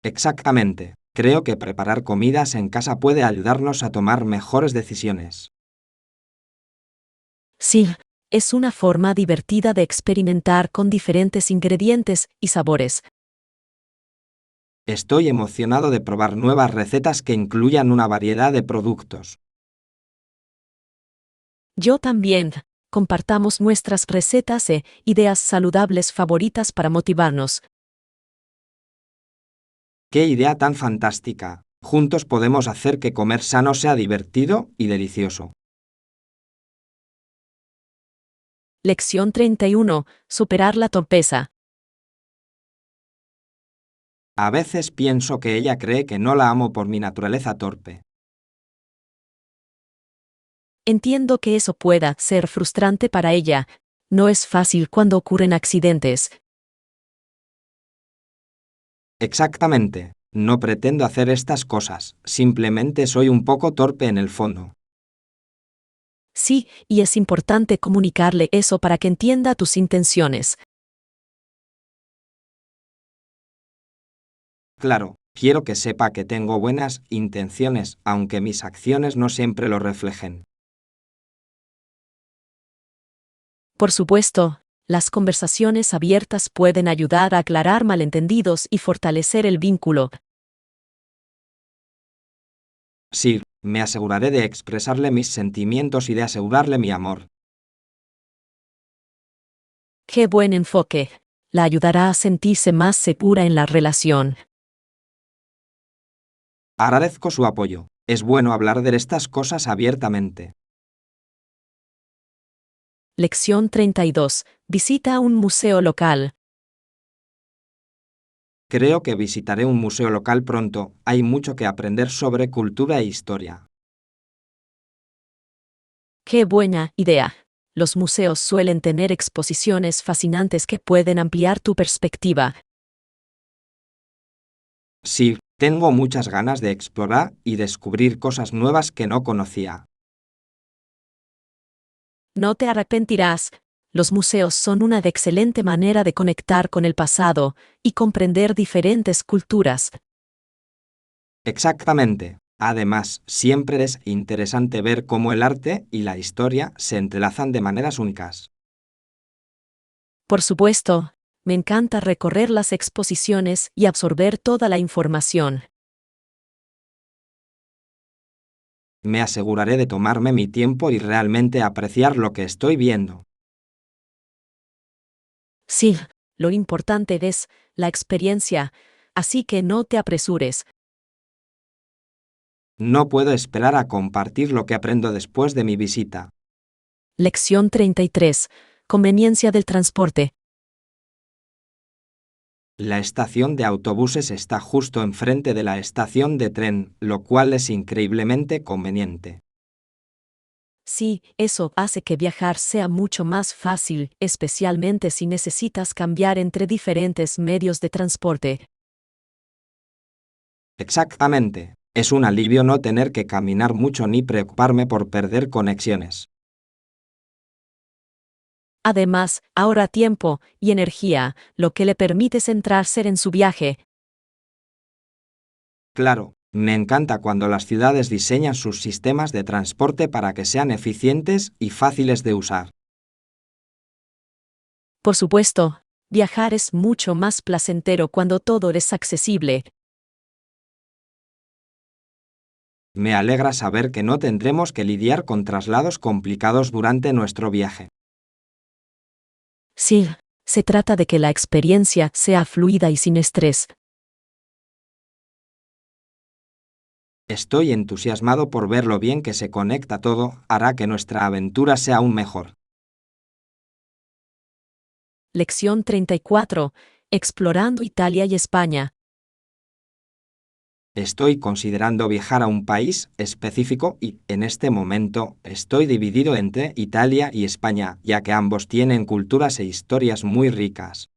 Exactamente. Creo que preparar comidas en casa puede ayudarnos a tomar mejores decisiones. Sí, es una forma divertida de experimentar con diferentes ingredientes y sabores. Estoy emocionado de probar nuevas recetas que incluyan una variedad de productos. Yo también. Compartamos nuestras recetas e ideas saludables favoritas para motivarnos. ¡Qué idea tan fantástica! Juntos podemos hacer que comer sano sea divertido y delicioso. Lección 31. Superar la torpeza. A veces pienso que ella cree que no la amo por mi naturaleza torpe. Entiendo que eso pueda ser frustrante para ella. No es fácil cuando ocurren accidentes. Exactamente. No pretendo hacer estas cosas, simplemente soy un poco torpe en el fondo. Sí, y es importante comunicarle eso para que entienda tus intenciones. Claro, quiero que sepa que tengo buenas intenciones, aunque mis acciones no siempre lo reflejen. Por supuesto, las conversaciones abiertas pueden ayudar a aclarar malentendidos y fortalecer el vínculo. Sí, me aseguraré de expresarle mis sentimientos y de asegurarle mi amor. Qué buen enfoque. La ayudará a sentirse más segura en la relación. Agradezco su apoyo. Es bueno hablar de estas cosas abiertamente. Lección 32. Visita un museo local. Creo que visitaré un museo local pronto. Hay mucho que aprender sobre cultura e historia. Qué buena idea. Los museos suelen tener exposiciones fascinantes que pueden ampliar tu perspectiva. Sí, tengo muchas ganas de explorar y descubrir cosas nuevas que no conocía. No te arrepentirás. Los museos son una excelente manera de conectar con el pasado y comprender diferentes culturas. Exactamente. Además, siempre es interesante ver cómo el arte y la historia se entrelazan de maneras únicas. Por supuesto, me encanta recorrer las exposiciones y absorber toda la información. Me aseguraré de tomarme mi tiempo y realmente apreciar lo que estoy viendo. Sí, lo importante es la experiencia, así que no te apresures. No puedo esperar a compartir lo que aprendo después de mi visita. Lección 33. Conveniencia del transporte. La estación de autobuses está justo enfrente de la estación de tren, lo cual es increíblemente conveniente. Sí, eso hace que viajar sea mucho más fácil, especialmente si necesitas cambiar entre diferentes medios de transporte. Exactamente. Es un alivio no tener que caminar mucho ni preocuparme por perder conexiones. Además, ahorra tiempo y energía, lo que le permite centrarse en su viaje. Claro, me encanta cuando las ciudades diseñan sus sistemas de transporte para que sean eficientes y fáciles de usar. Por supuesto, viajar es mucho más placentero cuando todo es accesible. Me alegra saber que no tendremos que lidiar con traslados complicados durante nuestro viaje. Sí, se trata de que la experiencia sea fluida y sin estrés. Estoy entusiasmado por ver lo bien que se conecta todo, hará que nuestra aventura sea aún mejor. Lección 34. Explorando Italia y España. Estoy considerando viajar a un país específico y, en este momento, estoy dividido entre Italia y España, ya que ambos tienen culturas e historias muy ricas.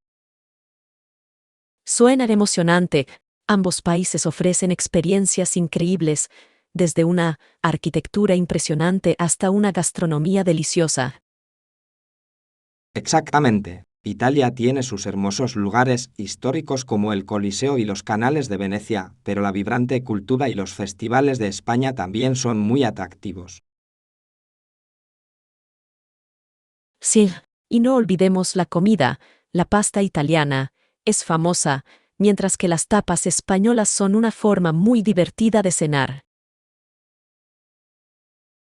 Suena emocionante. Ambos países ofrecen experiencias increíbles, desde una arquitectura impresionante hasta una gastronomía deliciosa. Exactamente. Italia tiene sus hermosos lugares históricos como el Coliseo y los canales de Venecia, pero la vibrante cultura y los festivales de España también son muy atractivos. Sí, y no olvidemos la comida. La pasta italiana es famosa, mientras que las tapas españolas son una forma muy divertida de cenar.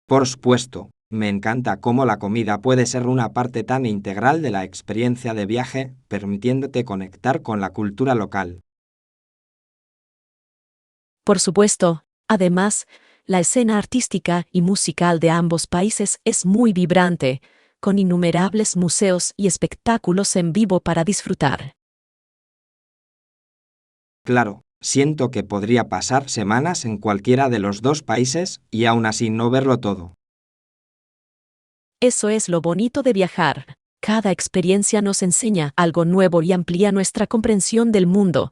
Por supuesto, me encanta cómo la comida puede ser una parte tan integral de la experiencia de viaje, permitiéndote conectar con la cultura local. Por supuesto, además, la escena artística y musical de ambos países es muy vibrante, con innumerables museos y espectáculos en vivo para disfrutar. Claro, siento que podría pasar semanas en cualquiera de los dos países y aún así no verlo todo. Eso es lo bonito de viajar. Cada experiencia nos enseña algo nuevo y amplía nuestra comprensión del mundo.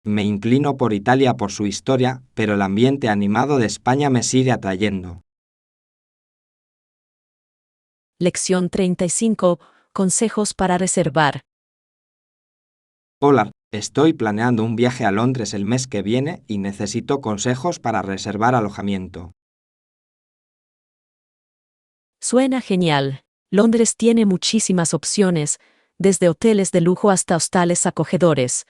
Me inclino por Italia por su historia, pero el ambiente animado de España me sigue atrayendo. Lección 35. Consejos para reservar. Hola, estoy planeando un viaje a Londres el mes que viene y necesito consejos para reservar alojamiento. Suena genial. Londres tiene muchísimas opciones, desde hoteles de lujo hasta hostales acogedores.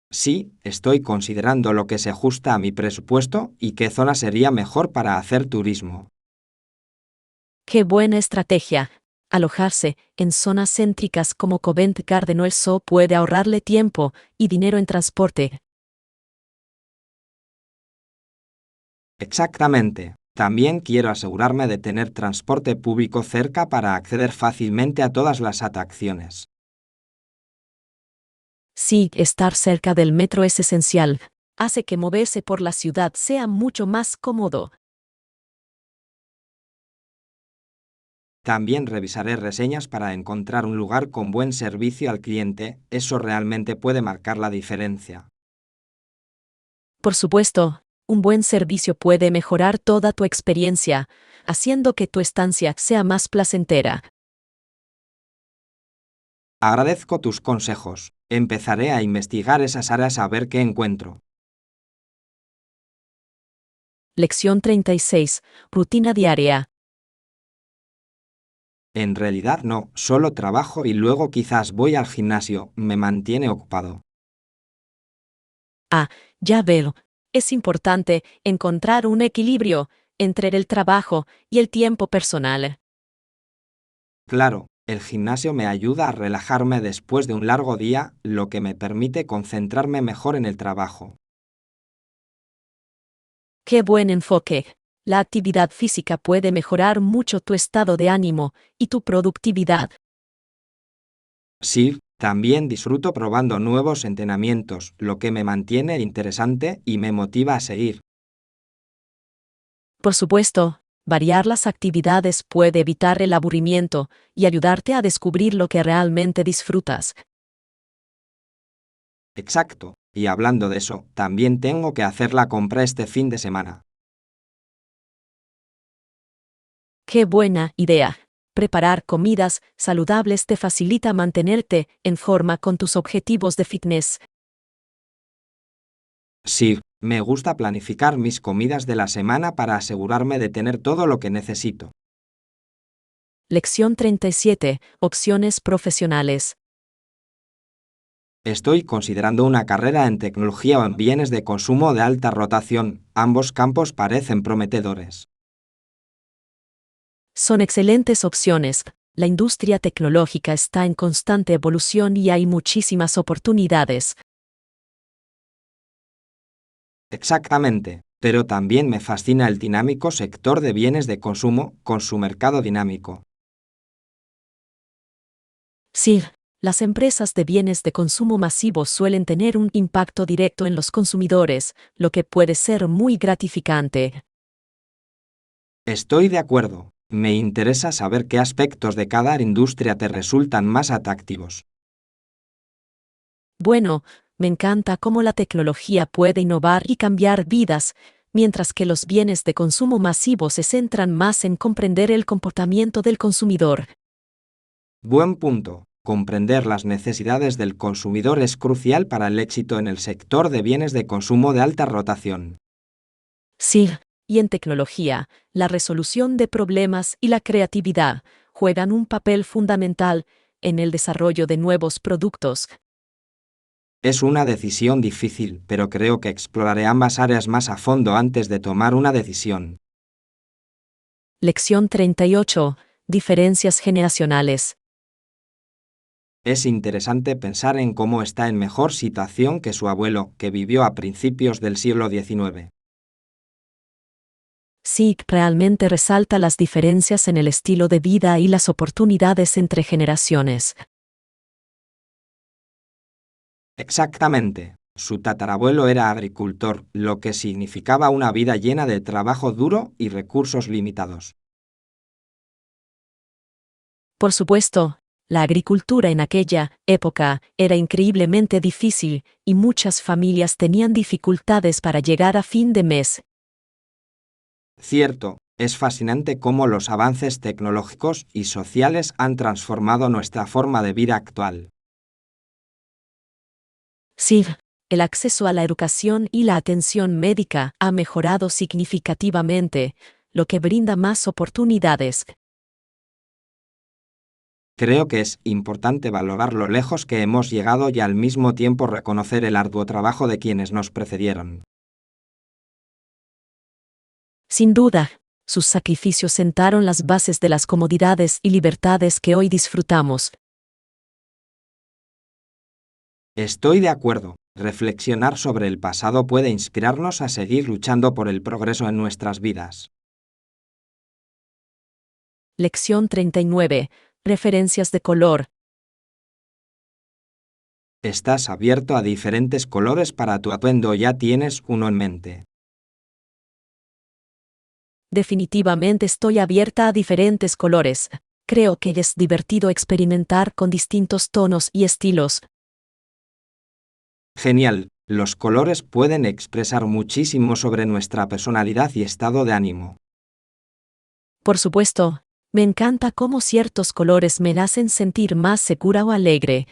Sí, estoy considerando lo que se ajusta a mi presupuesto y qué zona sería mejor para hacer turismo. ¡Qué buena estrategia! Alojarse en zonas céntricas como Covent Garden o el Zoo puede ahorrarle tiempo y dinero en transporte. Exactamente. También quiero asegurarme de tener transporte público cerca para acceder fácilmente a todas las atracciones. Sí, estar cerca del metro es esencial. Hace que moverse por la ciudad sea mucho más cómodo. También revisaré reseñas para encontrar un lugar con buen servicio al cliente, eso realmente puede marcar la diferencia. Por supuesto, un buen servicio puede mejorar toda tu experiencia, haciendo que tu estancia sea más placentera. Agradezco tus consejos. Empezaré a investigar esas áreas a ver qué encuentro. Lección 36. Rutina diaria. En realidad no, solo trabajo y luego quizás voy al gimnasio, me mantiene ocupado. Ah, ya veo. Es importante encontrar un equilibrio entre el trabajo y el tiempo personal. Claro, el gimnasio me ayuda a relajarme después de un largo día, lo que me permite concentrarme mejor en el trabajo. ¡Qué buen enfoque! La actividad física puede mejorar mucho tu estado de ánimo y tu productividad. Sí, También disfruto probando nuevos entrenamientos, lo que me mantiene interesante y me motiva a seguir. Por supuesto, variar las actividades puede evitar el aburrimiento y ayudarte a descubrir lo que realmente disfrutas. Exacto. Y hablando de eso, también tengo que hacer la compra este fin de semana. ¡Qué buena idea! Preparar comidas saludables te facilita mantenerte en forma con tus objetivos de fitness. Sí, me gusta planificar mis comidas de la semana para asegurarme de tener todo lo que necesito. Lección 37. Opciones profesionales. Estoy considerando una carrera en tecnología o en bienes de consumo de alta rotación. Ambos campos parecen prometedores. Son excelentes opciones. La industria tecnológica está en constante evolución y hay muchísimas oportunidades. Exactamente. Pero también me fascina el dinámico sector de bienes de consumo, con su mercado dinámico. Sí, las empresas de bienes de consumo masivos suelen tener un impacto directo en los consumidores, lo que puede ser muy gratificante. Estoy de acuerdo. Me interesa saber qué aspectos de cada industria te resultan más atractivos. Bueno, me encanta cómo la tecnología puede innovar y cambiar vidas, mientras que los bienes de consumo masivo se centran más en comprender el comportamiento del consumidor. Buen punto. Comprender las necesidades del consumidor es crucial para el éxito en el sector de bienes de consumo de alta rotación. Sí, y en tecnología, la resolución de problemas y la creatividad juegan un papel fundamental en el desarrollo de nuevos productos. Es una decisión difícil, pero creo que exploraré ambas áreas más a fondo antes de tomar una decisión. Lección 38. Diferencias generacionales. Es interesante pensar en cómo está en mejor situación que su abuelo, que vivió a principios del siglo XIX. Sí, realmente resalta las diferencias en el estilo de vida y las oportunidades entre generaciones. Exactamente. Su tatarabuelo era agricultor, lo que significaba una vida llena de trabajo duro y recursos limitados. Por supuesto, la agricultura en aquella época era increíblemente difícil y muchas familias tenían dificultades para llegar a fin de mes. Cierto, es fascinante cómo los avances tecnológicos y sociales han transformado nuestra forma de vida actual. Sí, el acceso a la educación y la atención médica ha mejorado significativamente, lo que brinda más oportunidades. Creo que es importante valorar lo lejos que hemos llegado y al mismo tiempo reconocer el arduo trabajo de quienes nos precedieron. Sin duda, sus sacrificios sentaron las bases de las comodidades y libertades que hoy disfrutamos. Estoy de acuerdo. Reflexionar sobre el pasado puede inspirarnos a seguir luchando por el progreso en nuestras vidas. Lección 39. Referencias de color. ¿Estás abierto a diferentes colores para tu atuendo o ya tienes uno en mente? Definitivamente estoy abierta a diferentes colores. Creo que es divertido experimentar con distintos tonos y estilos. Genial. Los colores pueden expresar muchísimo sobre nuestra personalidad y estado de ánimo. Por supuesto, me encanta cómo ciertos colores me hacen sentir más segura o alegre.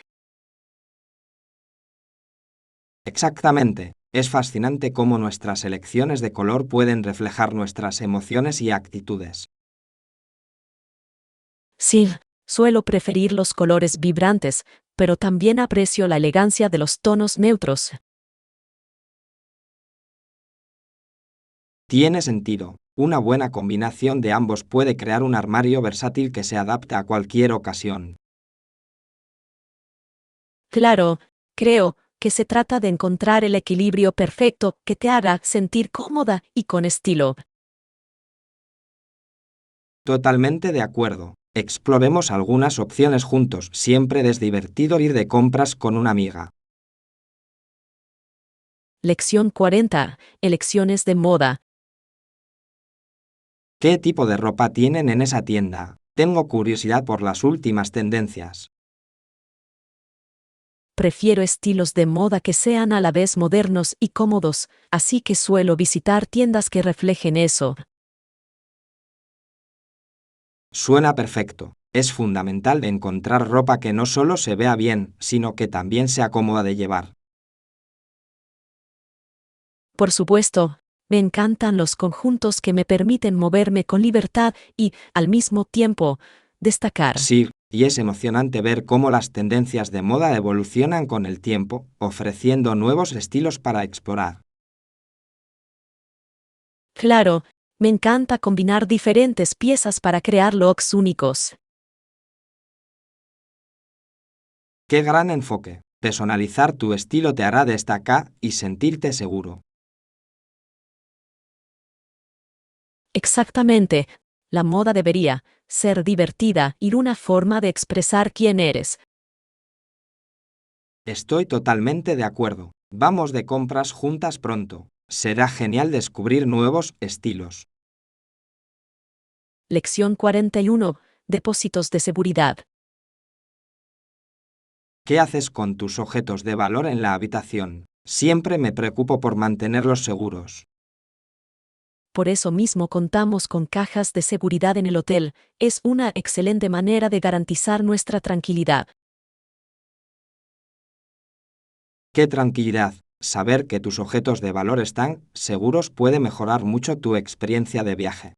Exactamente. Es fascinante cómo nuestras elecciones de color pueden reflejar nuestras emociones y actitudes. Sí, suelo preferir los colores vibrantes, pero también aprecio la elegancia de los tonos neutros. Tiene sentido. Una buena combinación de ambos puede crear un armario versátil que se adapte a cualquier ocasión. Claro, creo que se trata de encontrar el equilibrio perfecto que te haga sentir cómoda y con estilo. Totalmente de acuerdo. Exploremos algunas opciones juntos. Siempre es divertido ir de compras con una amiga. Lección 40. Elecciones de moda. ¿Qué tipo de ropa tienen en esa tienda? Tengo curiosidad por las últimas tendencias. Prefiero estilos de moda que sean a la vez modernos y cómodos, así que suelo visitar tiendas que reflejen eso. Suena perfecto. Es fundamental encontrar ropa que no solo se vea bien, sino que también sea cómoda de llevar. Por supuesto, me encantan los conjuntos que me permiten moverme con libertad y, al mismo tiempo, destacar. Sí, y es emocionante ver cómo las tendencias de moda evolucionan con el tiempo, ofreciendo nuevos estilos para explorar. Claro, me encanta combinar diferentes piezas para crear looks únicos. ¡Qué gran enfoque! Personalizar tu estilo te hará destacar y sentirte seguro. Exactamente, la moda debería ser divertida y una forma de expresar quién eres. Estoy totalmente de acuerdo. Vamos de compras juntas pronto. Será genial descubrir nuevos estilos. Lección 41. Depósitos de seguridad. ¿Qué haces con tus objetos de valor en la habitación? Siempre me preocupo por mantenerlos seguros. Por eso mismo contamos con cajas de seguridad en el hotel. Es una excelente manera de garantizar nuestra tranquilidad. ¡Qué tranquilidad! Saber que tus objetos de valor están seguros puede mejorar mucho tu experiencia de viaje.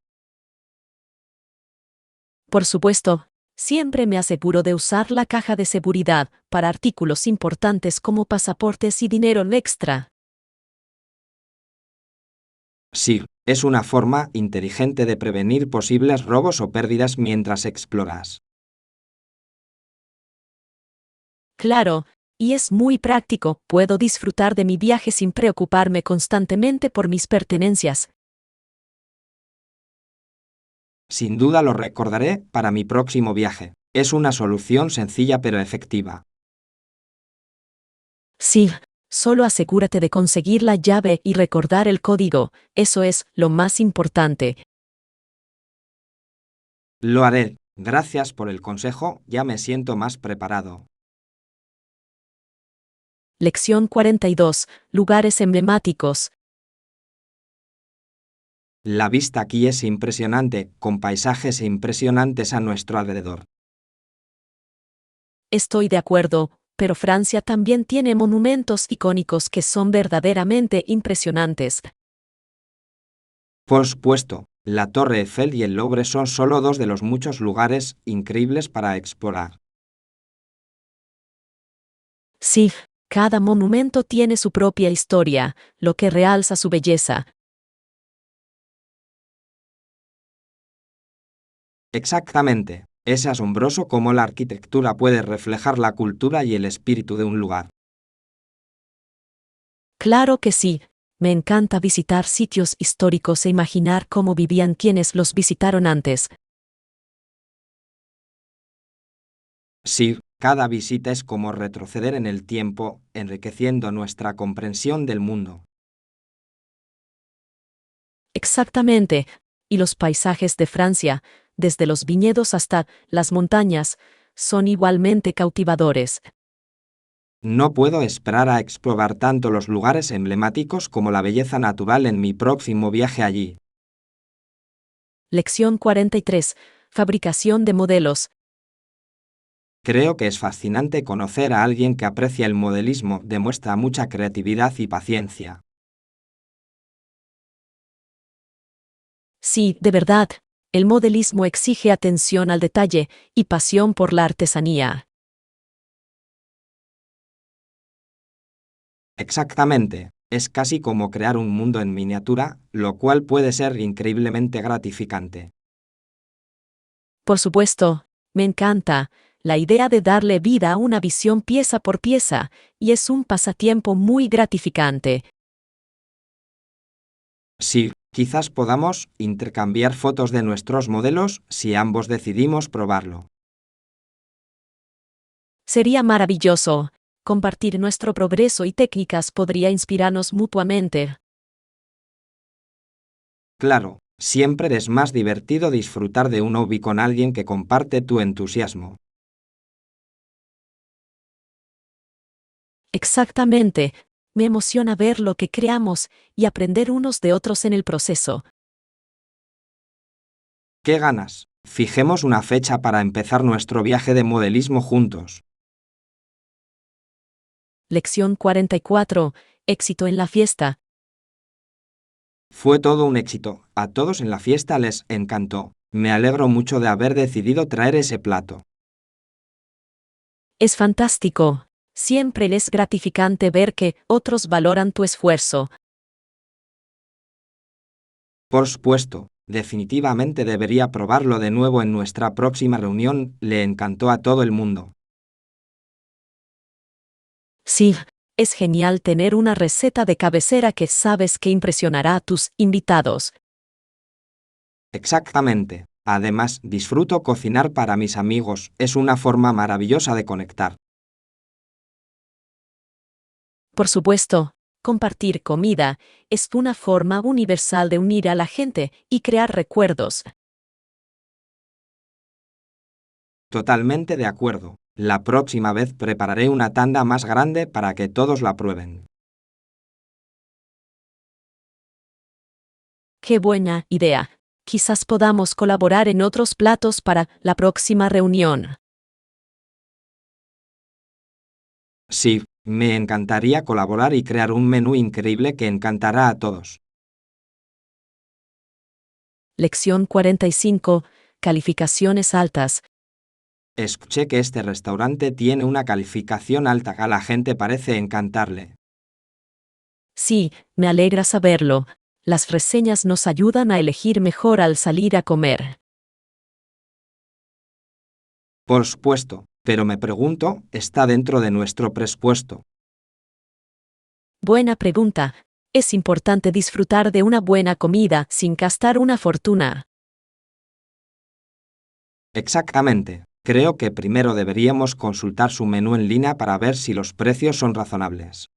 Por supuesto, siempre me aseguro de usar la caja de seguridad para artículos importantes como pasaportes y dinero extra. Sí, es una forma inteligente de prevenir posibles robos o pérdidas mientras exploras. Claro, y es muy práctico, puedo disfrutar de mi viaje sin preocuparme constantemente por mis pertenencias. Sin duda lo recordaré para mi próximo viaje. Es una solución sencilla pero efectiva. Sí, solo asegúrate de conseguir la llave y recordar el código, eso es lo más importante. Lo haré. Gracias por el consejo, ya me siento más preparado. Lección 42. Lugares emblemáticos. La vista aquí es impresionante, con paisajes impresionantes a nuestro alrededor. Estoy de acuerdo, pero Francia también tiene monumentos icónicos que son verdaderamente impresionantes. Por supuesto, la Torre Eiffel y el Louvre son solo dos de los muchos lugares increíbles para explorar. Sí, cada monumento tiene su propia historia, lo que realza su belleza. Exactamente. Es asombroso cómo la arquitectura puede reflejar la cultura y el espíritu de un lugar. Claro que sí, me encanta visitar sitios históricos e imaginar cómo vivían quienes los visitaron antes. Sí, cada visita es como retroceder en el tiempo, enriqueciendo nuestra comprensión del mundo. Exactamente, y los paisajes de Francia, desde los viñedos hasta las montañas, son igualmente cautivadores. No puedo esperar a explorar tanto los lugares emblemáticos como la belleza natural en mi próximo viaje allí. Lección 43. Fabricación de modelos. Creo que es fascinante conocer a alguien que aprecia el modelismo, demuestra mucha creatividad y paciencia. Sí, de verdad, el modelismo exige atención al detalle y pasión por la artesanía. Exactamente. Es casi como crear un mundo en miniatura, lo cual puede ser increíblemente gratificante. Por supuesto, me encanta la idea de darle vida a una visión pieza por pieza, y es un pasatiempo muy gratificante. Sí, Quizás podamos intercambiar fotos de nuestros modelos si ambos decidimos probarlo. Sería maravilloso. Compartir nuestro progreso y técnicas podría inspirarnos mutuamente. Claro, siempre es más divertido disfrutar de un hobby con alguien que comparte tu entusiasmo. Exactamente. Me emociona ver lo que creamos y aprender unos de otros en el proceso. ¿Qué ganas? Fijemos una fecha para empezar nuestro viaje de modelismo juntos. Lección 44. Éxito en la fiesta. Fue todo un éxito. A todos en la fiesta les encantó. Me alegro mucho de haber decidido traer ese plato. Es fantástico. Siempre es gratificante ver que otros valoran tu esfuerzo. Por supuesto, definitivamente debería probarlo de nuevo en nuestra próxima reunión. Le encantó a todo el mundo. Sí, es genial tener una receta de cabecera que sabes que impresionará a tus invitados. Exactamente. Además, disfruto cocinar para mis amigos. Es una forma maravillosa de conectar. Por supuesto, compartir comida es una forma universal de unir a la gente y crear recuerdos. Totalmente de acuerdo. La próxima vez prepararé una tanda más grande para que todos la prueben. ¡Qué buena idea! Quizás podamos colaborar en otros platos para la próxima reunión. Sí, me encantaría colaborar y crear un menú increíble que encantará a todos. Lección 45. Calificaciones altas. Escuché que este restaurante tiene una calificación alta. A la gente parece encantarle. Sí, me alegra saberlo. Las reseñas nos ayudan a elegir mejor al salir a comer. Por supuesto, pero me pregunto, ¿está dentro de nuestro presupuesto? Buena pregunta. Es importante disfrutar de una buena comida sin gastar una fortuna. Exactamente. Creo que primero deberíamos consultar su menú en línea para ver si los precios son razonables.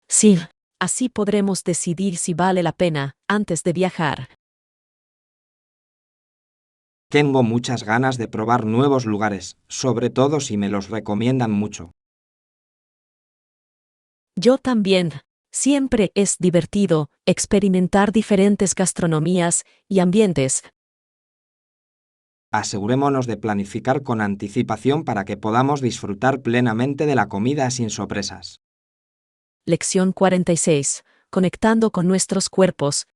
Sí, así podremos decidir si vale la pena antes de viajar. Tengo muchas ganas de probar nuevos lugares, sobre todo si me los recomiendan mucho. Yo también. Siempre es divertido experimentar diferentes gastronomías y ambientes. Asegurémonos de planificar con anticipación para que podamos disfrutar plenamente de la comida sin sorpresas. Lección 46. Conectando con nuestros cuerpos.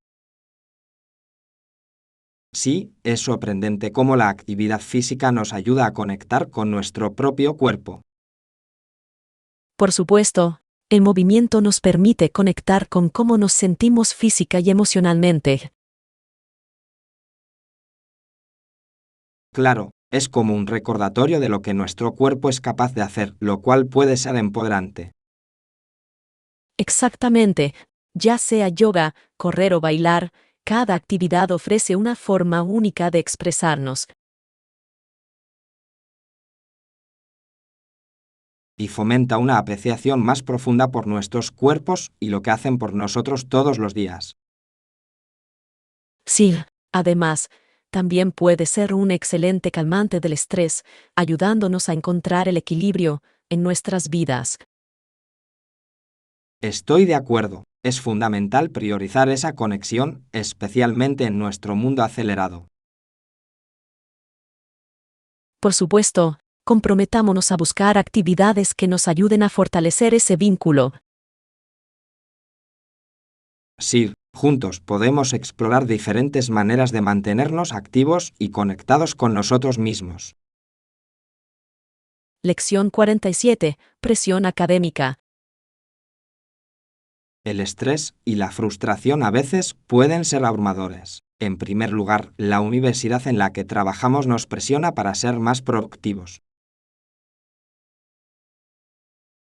Sí, es sorprendente cómo la actividad física nos ayuda a conectar con nuestro propio cuerpo. Por supuesto, el movimiento nos permite conectar con cómo nos sentimos física y emocionalmente. Claro, es como un recordatorio de lo que nuestro cuerpo es capaz de hacer, lo cual puede ser empoderante. Exactamente. Ya sea yoga, correr o bailar, cada actividad ofrece una forma única de expresarnos. Y fomenta una apreciación más profunda por nuestros cuerpos y lo que hacen por nosotros todos los días. Sí, además, también puede ser un excelente calmante del estrés, ayudándonos a encontrar el equilibrio en nuestras vidas. Estoy de acuerdo, es fundamental priorizar esa conexión, especialmente en nuestro mundo acelerado. Por supuesto, comprometámonos a buscar actividades que nos ayuden a fortalecer ese vínculo. Sí, juntos podemos explorar diferentes maneras de mantenernos activos y conectados con nosotros mismos. Lección 47. Presión académica. El estrés y la frustración a veces pueden ser abrumadores. En primer lugar, la universidad en la que trabajamos nos presiona para ser más productivos.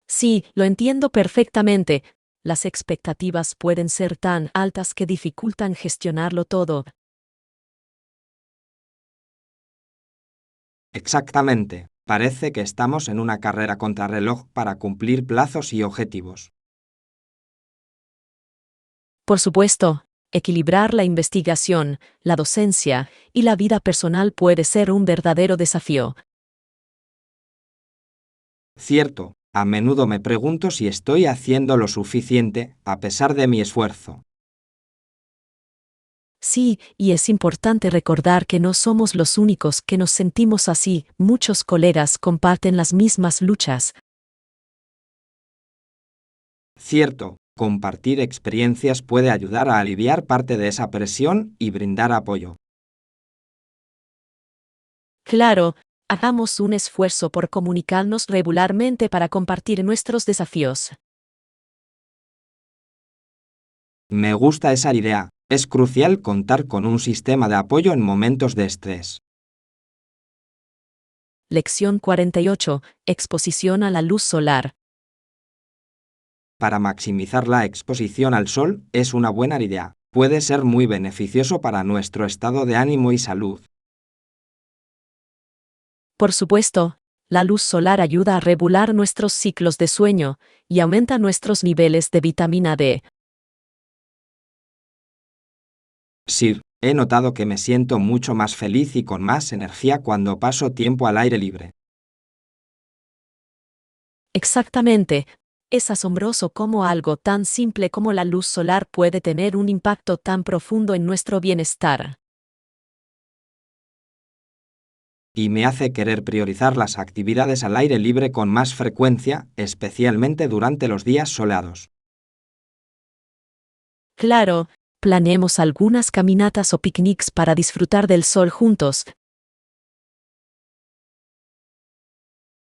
Sí, lo entiendo perfectamente. las expectativas pueden ser tan altas que dificultan gestionarlo todo. Exactamente. Parece que estamos en una carrera contrarreloj para cumplir plazos y objetivos. Por supuesto, equilibrar la investigación, la docencia y la vida personal puede ser un verdadero desafío. Cierto, a menudo me pregunto si estoy haciendo lo suficiente a pesar de mi esfuerzo. Sí, y es importante recordar que no somos los únicos que nos sentimos así, muchos colegas comparten las mismas luchas. Cierto, compartir experiencias puede ayudar a aliviar parte de esa presión y brindar apoyo. Claro, hagamos un esfuerzo por comunicarnos regularmente para compartir nuestros desafíos. Me gusta esa idea. Es crucial contar con un sistema de apoyo en momentos de estrés. Lección 48. Exposición a la luz solar. Para maximizar la exposición al sol es una buena idea. Puede ser muy beneficioso para nuestro estado de ánimo y salud. Por supuesto, la luz solar ayuda a regular nuestros ciclos de sueño y aumenta nuestros niveles de vitamina D. Sí, he notado que me siento mucho más feliz y con más energía cuando paso tiempo al aire libre. Exactamente. Es asombroso cómo algo tan simple como la luz solar puede tener un impacto tan profundo en nuestro bienestar. Y me hace querer priorizar las actividades al aire libre con más frecuencia, especialmente durante los días soleados. Claro, planeemos algunas caminatas o picnics para disfrutar del sol juntos.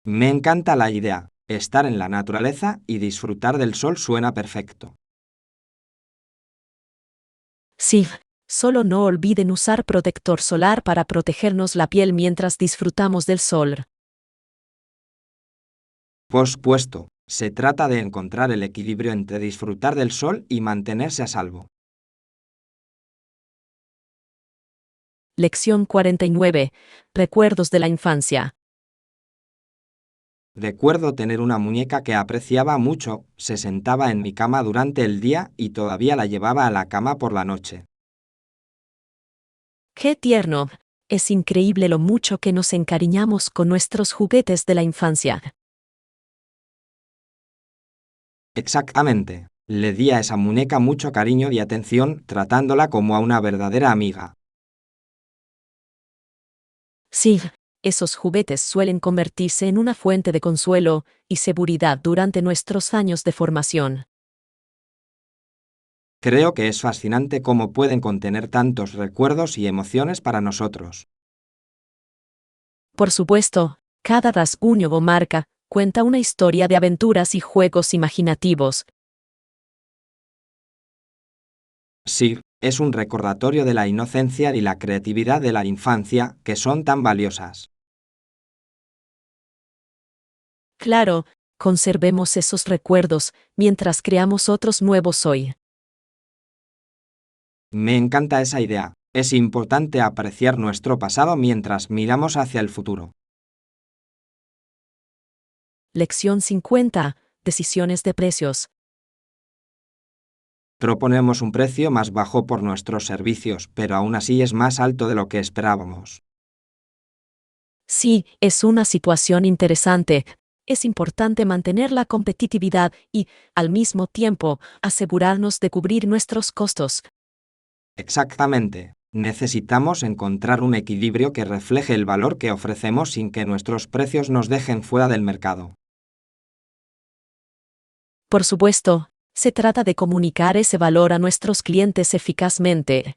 Me encanta la idea. Estar en la naturaleza y disfrutar del sol suena perfecto. Sí, solo no olviden usar protector solar para protegernos la piel mientras disfrutamos del sol. Por supuesto, se trata de encontrar el equilibrio entre disfrutar del sol y mantenerse a salvo. Lección 49. Recuerdos de la infancia. Recuerdo tener una muñeca que apreciaba mucho, se sentaba en mi cama durante el día y todavía la llevaba a la cama por la noche. ¡Qué tierno! Es increíble lo mucho que nos encariñamos con nuestros juguetes de la infancia. Exactamente. Le di a esa muñeca mucho cariño y atención, tratándola como a una verdadera amiga. Sí, esos juguetes suelen convertirse en una fuente de consuelo y seguridad durante nuestros años de formación. Creo que es fascinante cómo pueden contener tantos recuerdos y emociones para nosotros. Por supuesto, cada rasguño o marca cuenta una historia de aventuras y juegos imaginativos. Sí, es un recordatorio de la inocencia y la creatividad de la infancia, que son tan valiosas. Claro, conservemos esos recuerdos mientras creamos otros nuevos hoy. Me encanta esa idea. Es importante apreciar nuestro pasado mientras miramos hacia el futuro. Lección 50. Decisiones de precios. Proponemos un precio más bajo por nuestros servicios, pero aún así es más alto de lo que esperábamos. Sí, es una situación interesante. Es importante mantener la competitividad y, al mismo tiempo, asegurarnos de cubrir nuestros costos. Exactamente. Necesitamos encontrar un equilibrio que refleje el valor que ofrecemos sin que nuestros precios nos dejen fuera del mercado. Por supuesto, se trata de comunicar ese valor a nuestros clientes eficazmente.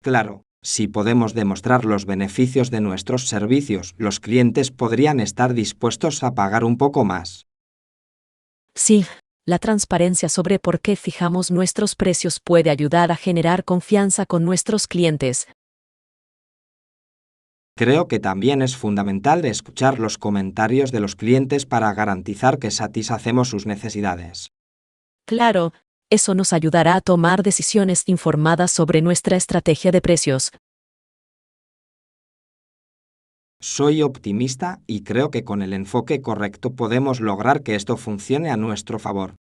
Claro, si podemos demostrar los beneficios de nuestros servicios, los clientes podrían estar dispuestos a pagar un poco más. Sí, la transparencia sobre por qué fijamos nuestros precios puede ayudar a generar confianza con nuestros clientes. Creo que también es fundamental escuchar los comentarios de los clientes para garantizar que satisfacemos sus necesidades. Claro, eso nos ayudará a tomar decisiones informadas sobre nuestra estrategia de precios. Soy optimista y creo que con el enfoque correcto podemos lograr que esto funcione a nuestro favor.